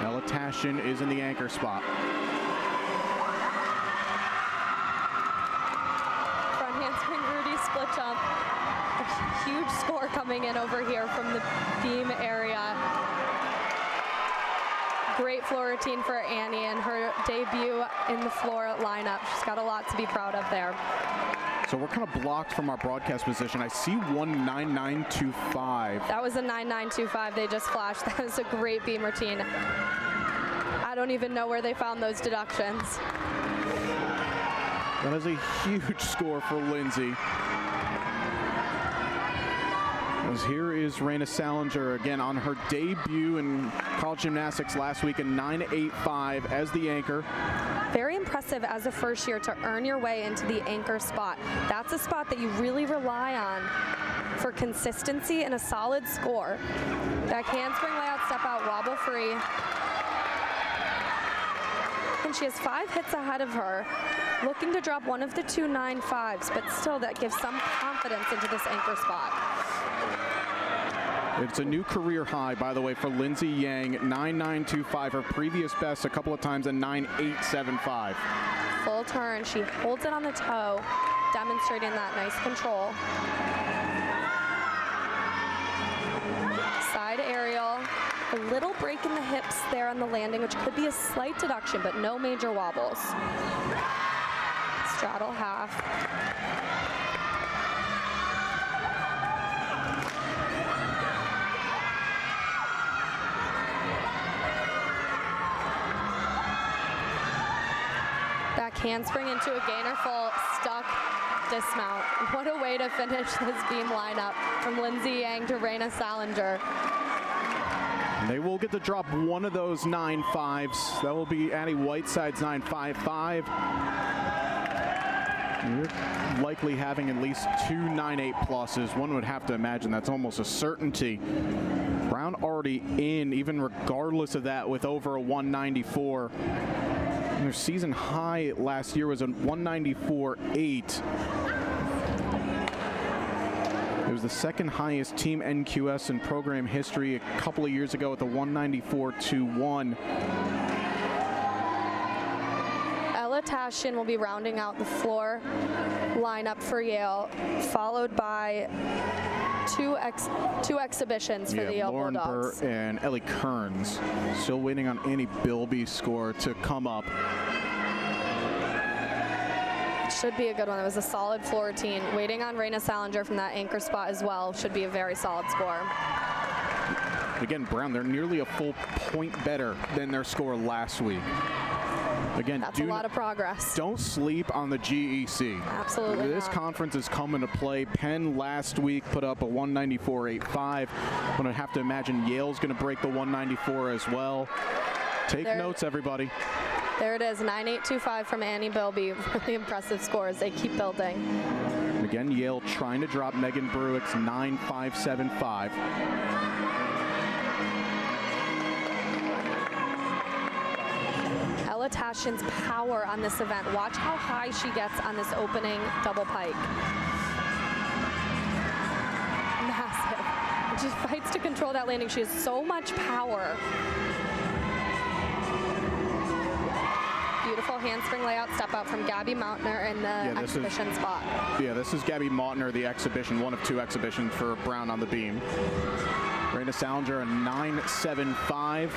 Ella Tashin is in the anchor spot. Front handspring Rudy split jump. A huge score coming in over here from the beam area. Great floor routine for Annie and her debut in the floor lineup. She's got a lot to be proud of there. So we're kind of blocked from our broadcast position. I see 1.9925. That was a 9.925 they just flashed. That was a great beam routine. I don't even know where they found those deductions. That is a huge score for Lindsay. As here is Raina Salinger again on her debut in college gymnastics last week, a 9.85 as the anchor. Very impressive as a first year to earn your way into the anchor spot. That's a spot that you really rely on for consistency and a solid score. Back handspring layout, step out, wobble free. And she has 5 hits ahead of her, looking to drop one of the 2 9.5s, but still that gives some confidence into this anchor spot. It's a new career high, by the way, for Lindsay Yang, 9.925. Her previous best a couple of times, a 9.875. Full turn, she holds it on the toe, demonstrating that nice control. Side aerial, a little break in the hips there on the landing, which could be a slight deduction, but no major wobbles. Straddle half. Back handspring into a gainer full, stuck, dismount. What a way to finish this beam lineup from Lindsay Yang to Raina Salinger. They will get to drop one of those 9.5s. That will be Addie Whiteside's 9.55. You're likely having at least 2 9.8 pluses. One would have to imagine that's almost a certainty. Brown already in, even regardless of that, with over a 194. And their season high last year was a 194.8. It was the second highest team NQS in program history a couple of years ago at the 194.21. Ella Tashin will be rounding out the floor lineup for Yale, followed by two exhibitions for the Yale Lauren Bulldogs. Burr and Ellie Kearns. Still waiting on Annie Bilby's score to come up. Should be a good one. It was a solid floor routine. Waiting on Raina Salinger from that anchor spot as well. Should be a very solid score. Again, Brown, they're nearly a full point better than their score last week. Again, that's a lot of progress. Don't sleep on the GEC. Absolutely This not. conference is coming to play. Penn last week put up a 194.85. I'm going to have to imagine Yale's going to break the 194 as well. Take notes, everybody. There it is, 9.825 from Annie Bilby. Really impressive scores. They keep building. Again, Yale trying to drop Megan Bruick's 9.575. Ella Tashin's power on this event. Watch how high she gets on this opening double pike. Massive. And she fights to control that landing. She has so much power. Beautiful handspring layout step out from Gabby Mautner in the exhibition spot. Yeah, this is Gabby Mautner, the exhibition, one of 2 exhibitions for Brown on the beam. Raina Salinger, a 9.75.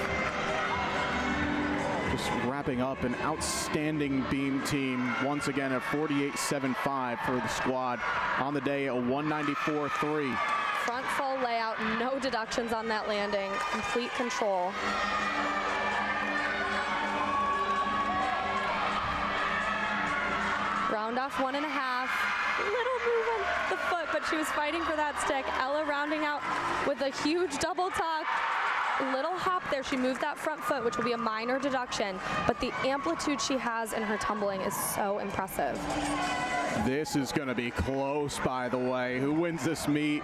Just wrapping up an outstanding beam team. Once again, a 48.75 for the squad. On the day, a 194.3. Front full layout, no deductions on that landing. Complete control. Round off 1.5. Little move on the foot, but she was fighting for that stick. Ella rounding out with a huge double tuck. Little hop there. She moved that front foot, which will be a minor deduction, but the amplitude she has in her tumbling is so impressive. This is going to be close, by the way. Who wins this meet?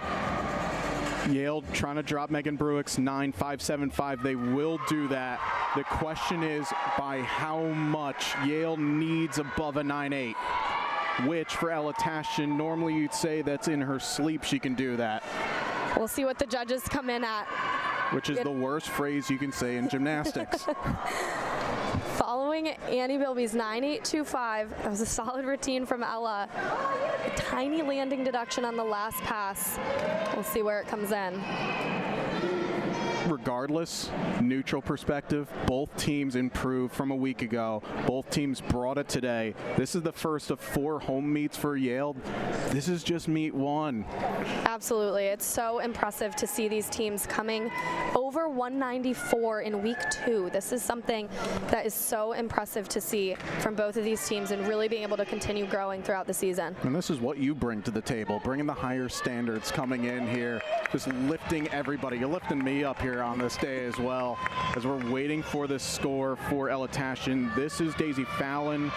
Yale trying to drop Megan Bruick's 9.575. They will do that. The question is by how much. Yale needs above a 9.8, which for Ella Tashin, normally you'd say that's in her sleep she can do that. We'll see what the judges come in at. Which is the worst phrase you can say in gymnastics. Following Annie Bilby's 9.825, that was a solid routine from Ella. A tiny landing deduction on the last pass. We'll see where it comes in. Regardless, neutral perspective, both teams improved from a week ago. Both teams brought it today. This is the first of 4 home meets for Yale. This is just meet 1. Absolutely. It's so impressive to see these teams coming over 194 in week 2. This is something that is so impressive to see from both of these teams and really being able to continue growing throughout the season. And this is what you bring to the table, bringing the higher standards, coming in here, just lifting everybody. You're lifting me up here on this day as well, as we're waiting for this score for Ella Tashin. This is Daisy Fallon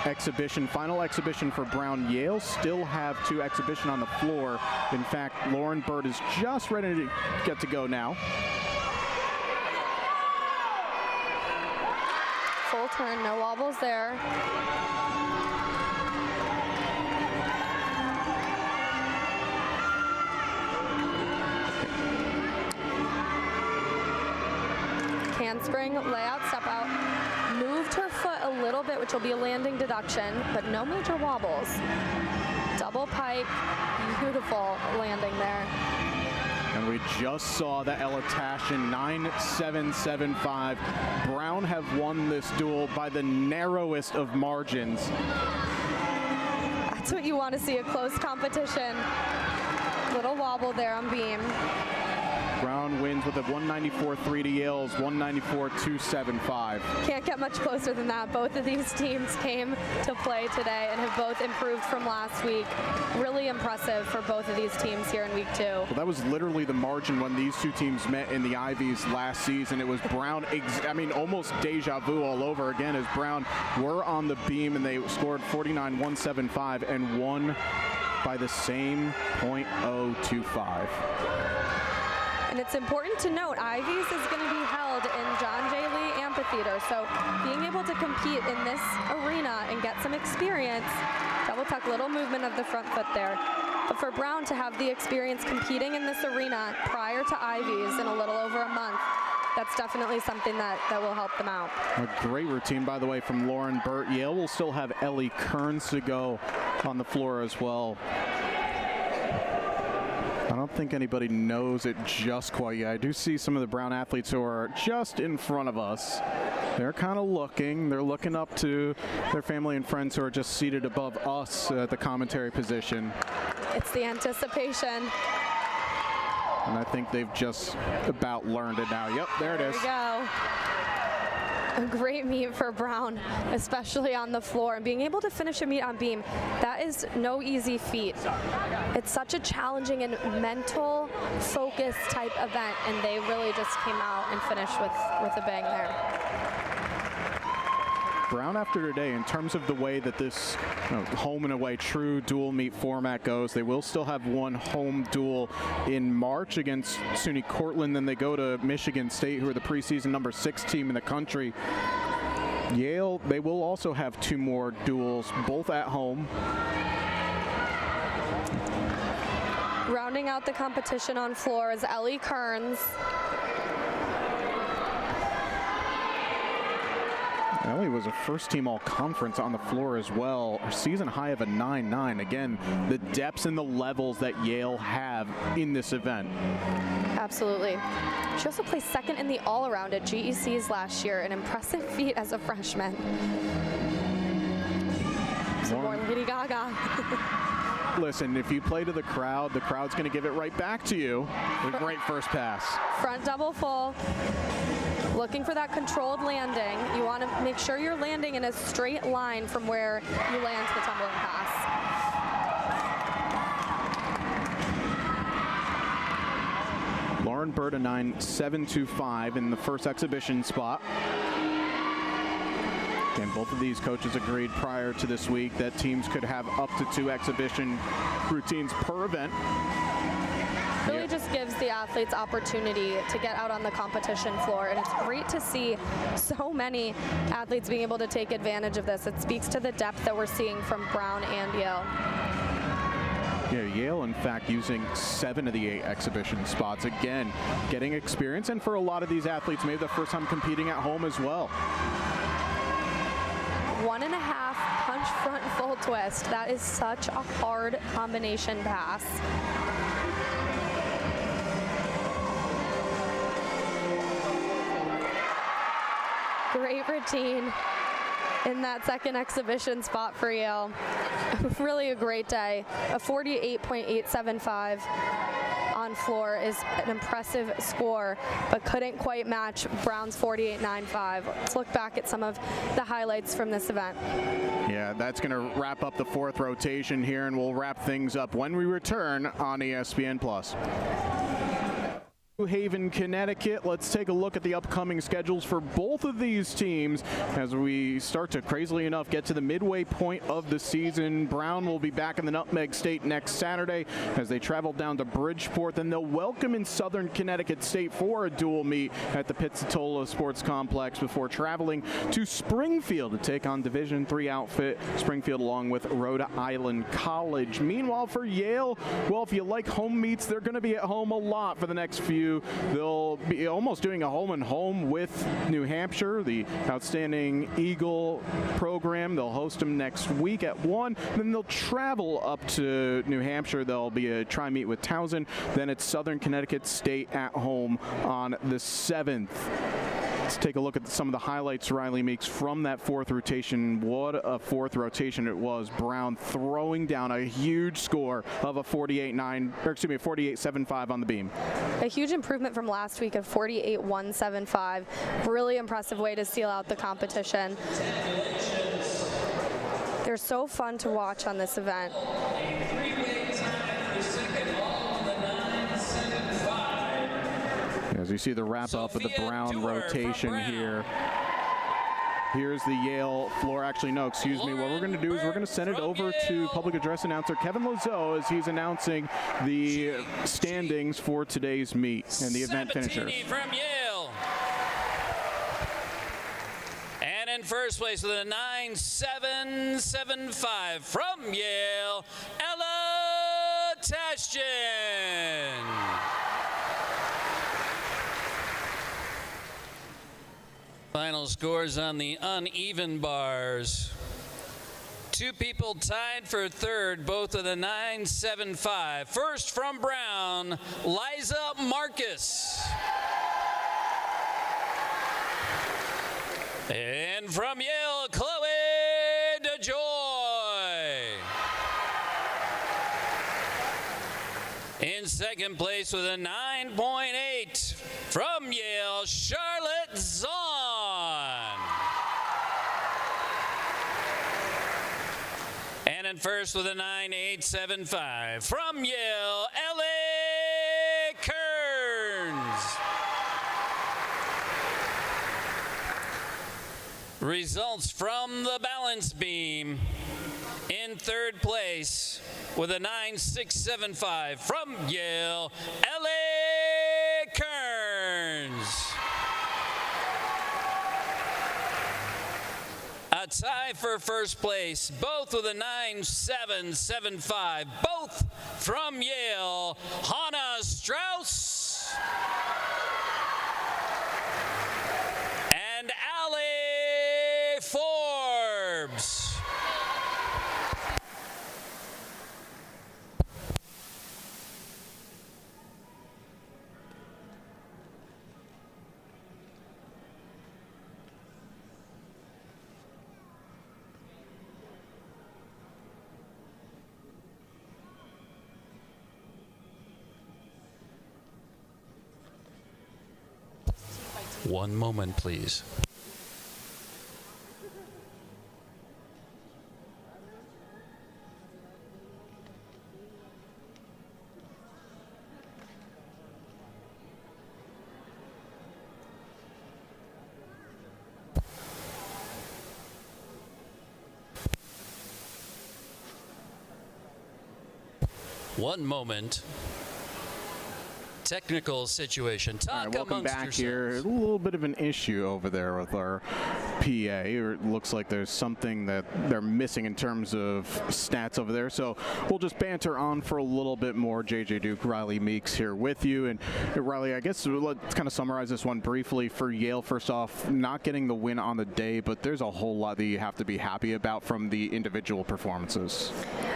exhibition, final exhibition for Brown. Yale still have 2 exhibition on the floor. In fact, Lauren Bird is just ready to get to go now. Full turn, no wobbles there. Handspring, layout, step out. Moved her foot a little bit, which will be a landing deduction, but no major wobbles. Double pike, beautiful landing there. And we just saw that Ella Tashin 9.775. Brown have won this duel by the narrowest of margins. That's what you want to see, a close competition. Little wobble there on beam. Brown wins with a 194.3 to Yale's 194.275. Can't get much closer than that. Both of these teams came to play today and have both improved from last week. Really impressive for both of these teams here in week 2. Well, that was literally the margin when these 2 teams met in the Ivies last season. It was Brown, almost deja vu all over again, as Brown were on the beam and they scored 49.175 and won by the same .025. And it's important to note, Ivies is going to be held in John J. Lee Amphitheater, so being able to compete in this arena and get some experience, double tuck, little movement of the front foot there. But for Brown to have the experience competing in this arena prior to Ivies in a little over a month, that's definitely something that will help them out. A great routine, by the way, from Lauren Burt. Yale will still have Ellie Kearns to go on the floor as well. I don't think anybody knows it just quite yet. I do see some of the Brown athletes who are just in front of us. They're kind of looking. They're looking up to their family and friends who are just seated above us at the commentary position. It's the anticipation. And I think they've just about learned it now. Yep, there it is. There we go. A great meet for Brown, especially on the floor, and being able to finish a meet on beam, that is no easy feat. It's such a challenging and mental focus type event, and they really just came out and finished with a bang there. Brown, after today, in terms of the way that this home and away true dual meet format goes, they will still have 1 home duel in March against SUNY Cortland. Then they go to Michigan State, who are the preseason number 6 team in the country. Yale, they will also have 2 more duels, both at home. Rounding out the competition on floor is Ellie Kearns. Ellie was a first-team all-conference on the floor as well. Her season high of a 9.9. Again, the depths and the levels that Yale have in this event. Absolutely. She also placed 2nd in the all-around at GECs last year, an impressive feat as a freshman. Some more Lady Gaga. Listen, if you play to the crowd's going to give it right back to you. A great first pass. Front double full. Looking for that controlled landing. You want to make sure you're landing in a straight line from where you land the tumbling pass. Lauren Bird, a 9.725 in the first exhibition spot. Again, both of these coaches agreed prior to this week that teams could have up to 2 exhibition routines per event. Really just gives the athletes opportunity to get out on the competition floor, and it's great to see so many athletes being able to take advantage of this. It speaks to the depth that we're seeing from Brown and Yale. Yeah, Yale, in fact, using 7 of the 8 exhibition spots. Again, getting experience, and for a lot of these athletes, maybe the first time competing at home as well. 1.5 punch front full twist. That is such a hard combination pass. Great routine in that second exhibition spot for Yale. Really a great day. A 48.875 on floor is an impressive score, but couldn't quite match Brown's 48.95. Let's look back at some of the highlights from this event. Yeah, that's going to wrap up the 4th rotation here, and we'll wrap things up when we return on ESPN+. New Haven, Connecticut. Let's take a look at the upcoming schedules for both of these teams as we start to, crazily enough, get to the midway point of the season. Brown will be back in the Nutmeg State next Saturday as they travel down to Bridgeport. Then they'll welcome in Southern Connecticut State for a dual meet at the Pizzatola Sports Complex before traveling to Springfield to take on Division III outfit Springfield along with Rhode Island College. Meanwhile, for Yale, well, if you like home meets, they're going to be at home a lot for the next few. They'll be almost doing a home and home with New Hampshire, the outstanding Eagle program. They'll host them next week at 1. Then they'll travel up to New Hampshire. There'll be a tri-meet with Towson. Then it's Southern Connecticut State at home on the 7th. Let's take a look at some of the highlights Riley makes from that 4th rotation. What a 4th rotation it was. Brown throwing down a huge score of a 48.75 on the beam. A huge improvement from last week of 48.175. Really impressive way to seal out the competition. They're so fun to watch on this event. As you see the wrap up of the Brown rotation here. Here's the Yale floor. Actually, no, excuse me. What we're going to do is we're going to send it over to public address announcer Kevin Lazo as he's announcing the standings for today's meet and the event finishers. From Yale. And in first place with a 9.775 from Yale, Ella Tashjian. Final scores on the uneven bars. 2 people tied for 3rd, both with a 9.75. First from Brown, Liza Marcus. And from Yale, Chloe DeJoy. In second place with a 9.8 from Yale, Charlotte Zahn. And in first with a 9.875 from Yale, L.A. Kearns. Results from the balance beam. In 3rd place with a 9.675 from Yale, L.A. Kearns. A tie for first place, both with a 9.775, both from Yale, Hannah Strauss and Allie Forbes. One moment, please. One moment. technical situation. Talk All right, welcome amongst back yourselves. here. A little bit of an issue over there with our PA. Or it looks like there's something that they're missing in terms of stats over there. So we'll just banter on for a little bit more. JJ Duke, Riley Meeks here with you. And Riley, I guess let's kind of summarize this one briefly for Yale. First off, not getting the win on the day, but there's a whole lot that you have to be happy about from the individual performances.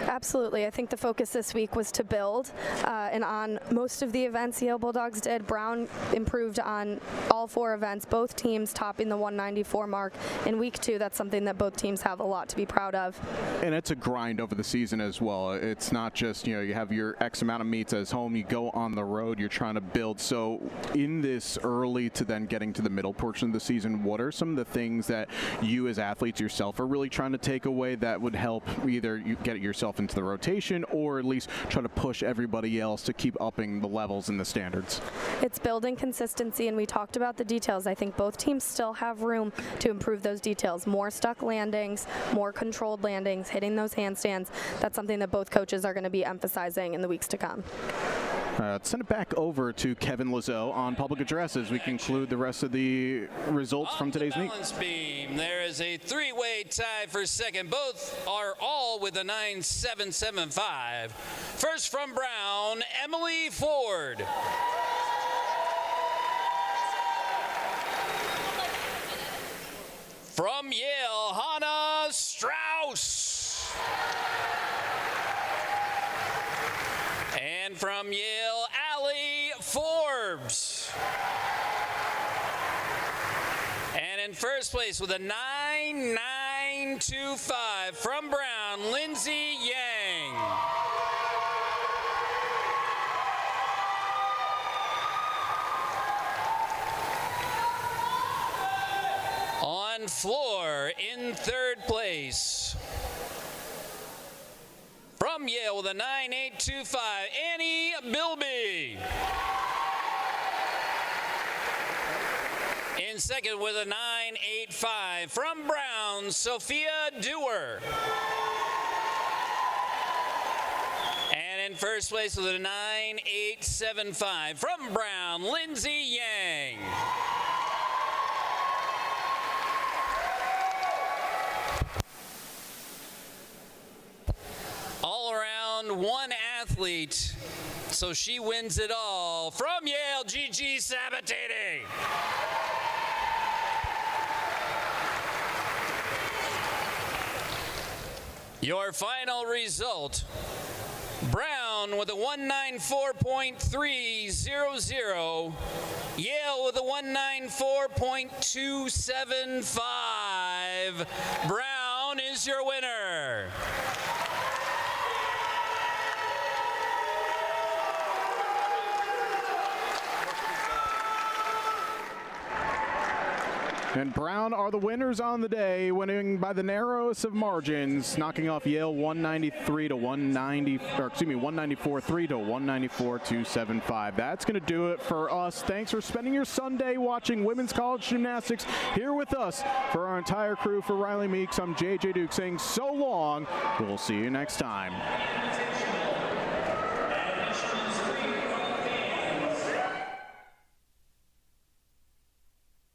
Absolutely. I think the focus this week was to build, and on most of the events Yale Bulldogs did, Brown improved on all 4 events, both teams topping the 194 mark. In week 2, that's something that both teams have a lot to be proud of. And it's a grind over the season as well. It's not just, you have your X amount of meets as home, you go on the road, you're trying to build. So in this early to then getting to the middle portion of the season, what are some of the things that you as athletes yourself are really trying to take away that would help either you get yourself into the rotation or at least try to push everybody else to keep upping the levels and the standards? It's building consistency, and we talked about the details. I think both teams still have room to improve those details. More stuck landings, more controlled landings, hitting those handstands. That's something that both coaches are going to be emphasizing in the weeks to come. Let's send it back over to Kevin Lazo on public address as we conclude the rest of the results from today's meet. Balance beam, there is a 3-way tie for second. Both are all with a 9.775. First from Brown, Emily Ford. From Yale, Hannah Strauss. And from Yale, Allie Forbes. And in first place with a 9.925 from Brown, Lindsay Yang. On floor in third place, from Yale with a 9.825, Annie Bilby. In second with a 9.85, from Brown, Sophia Dewar. And in first place with a 9.875, from Brown, Lindsay Yang. One athlete, so she wins it all. From Yale, Gigi Sabatini. Your final result, Brown with a 194.300, Yale with a 194.275. Brown is your winner. And Brown are the winners on the day, winning by the narrowest of margins, knocking off Yale 194.3 to 194.275. That's going to do it for us. Thanks for spending your Sunday watching women's college gymnastics here with us. For our entire crew, for Riley Meeks, I'm JJ Duke saying so long. We'll see you next time.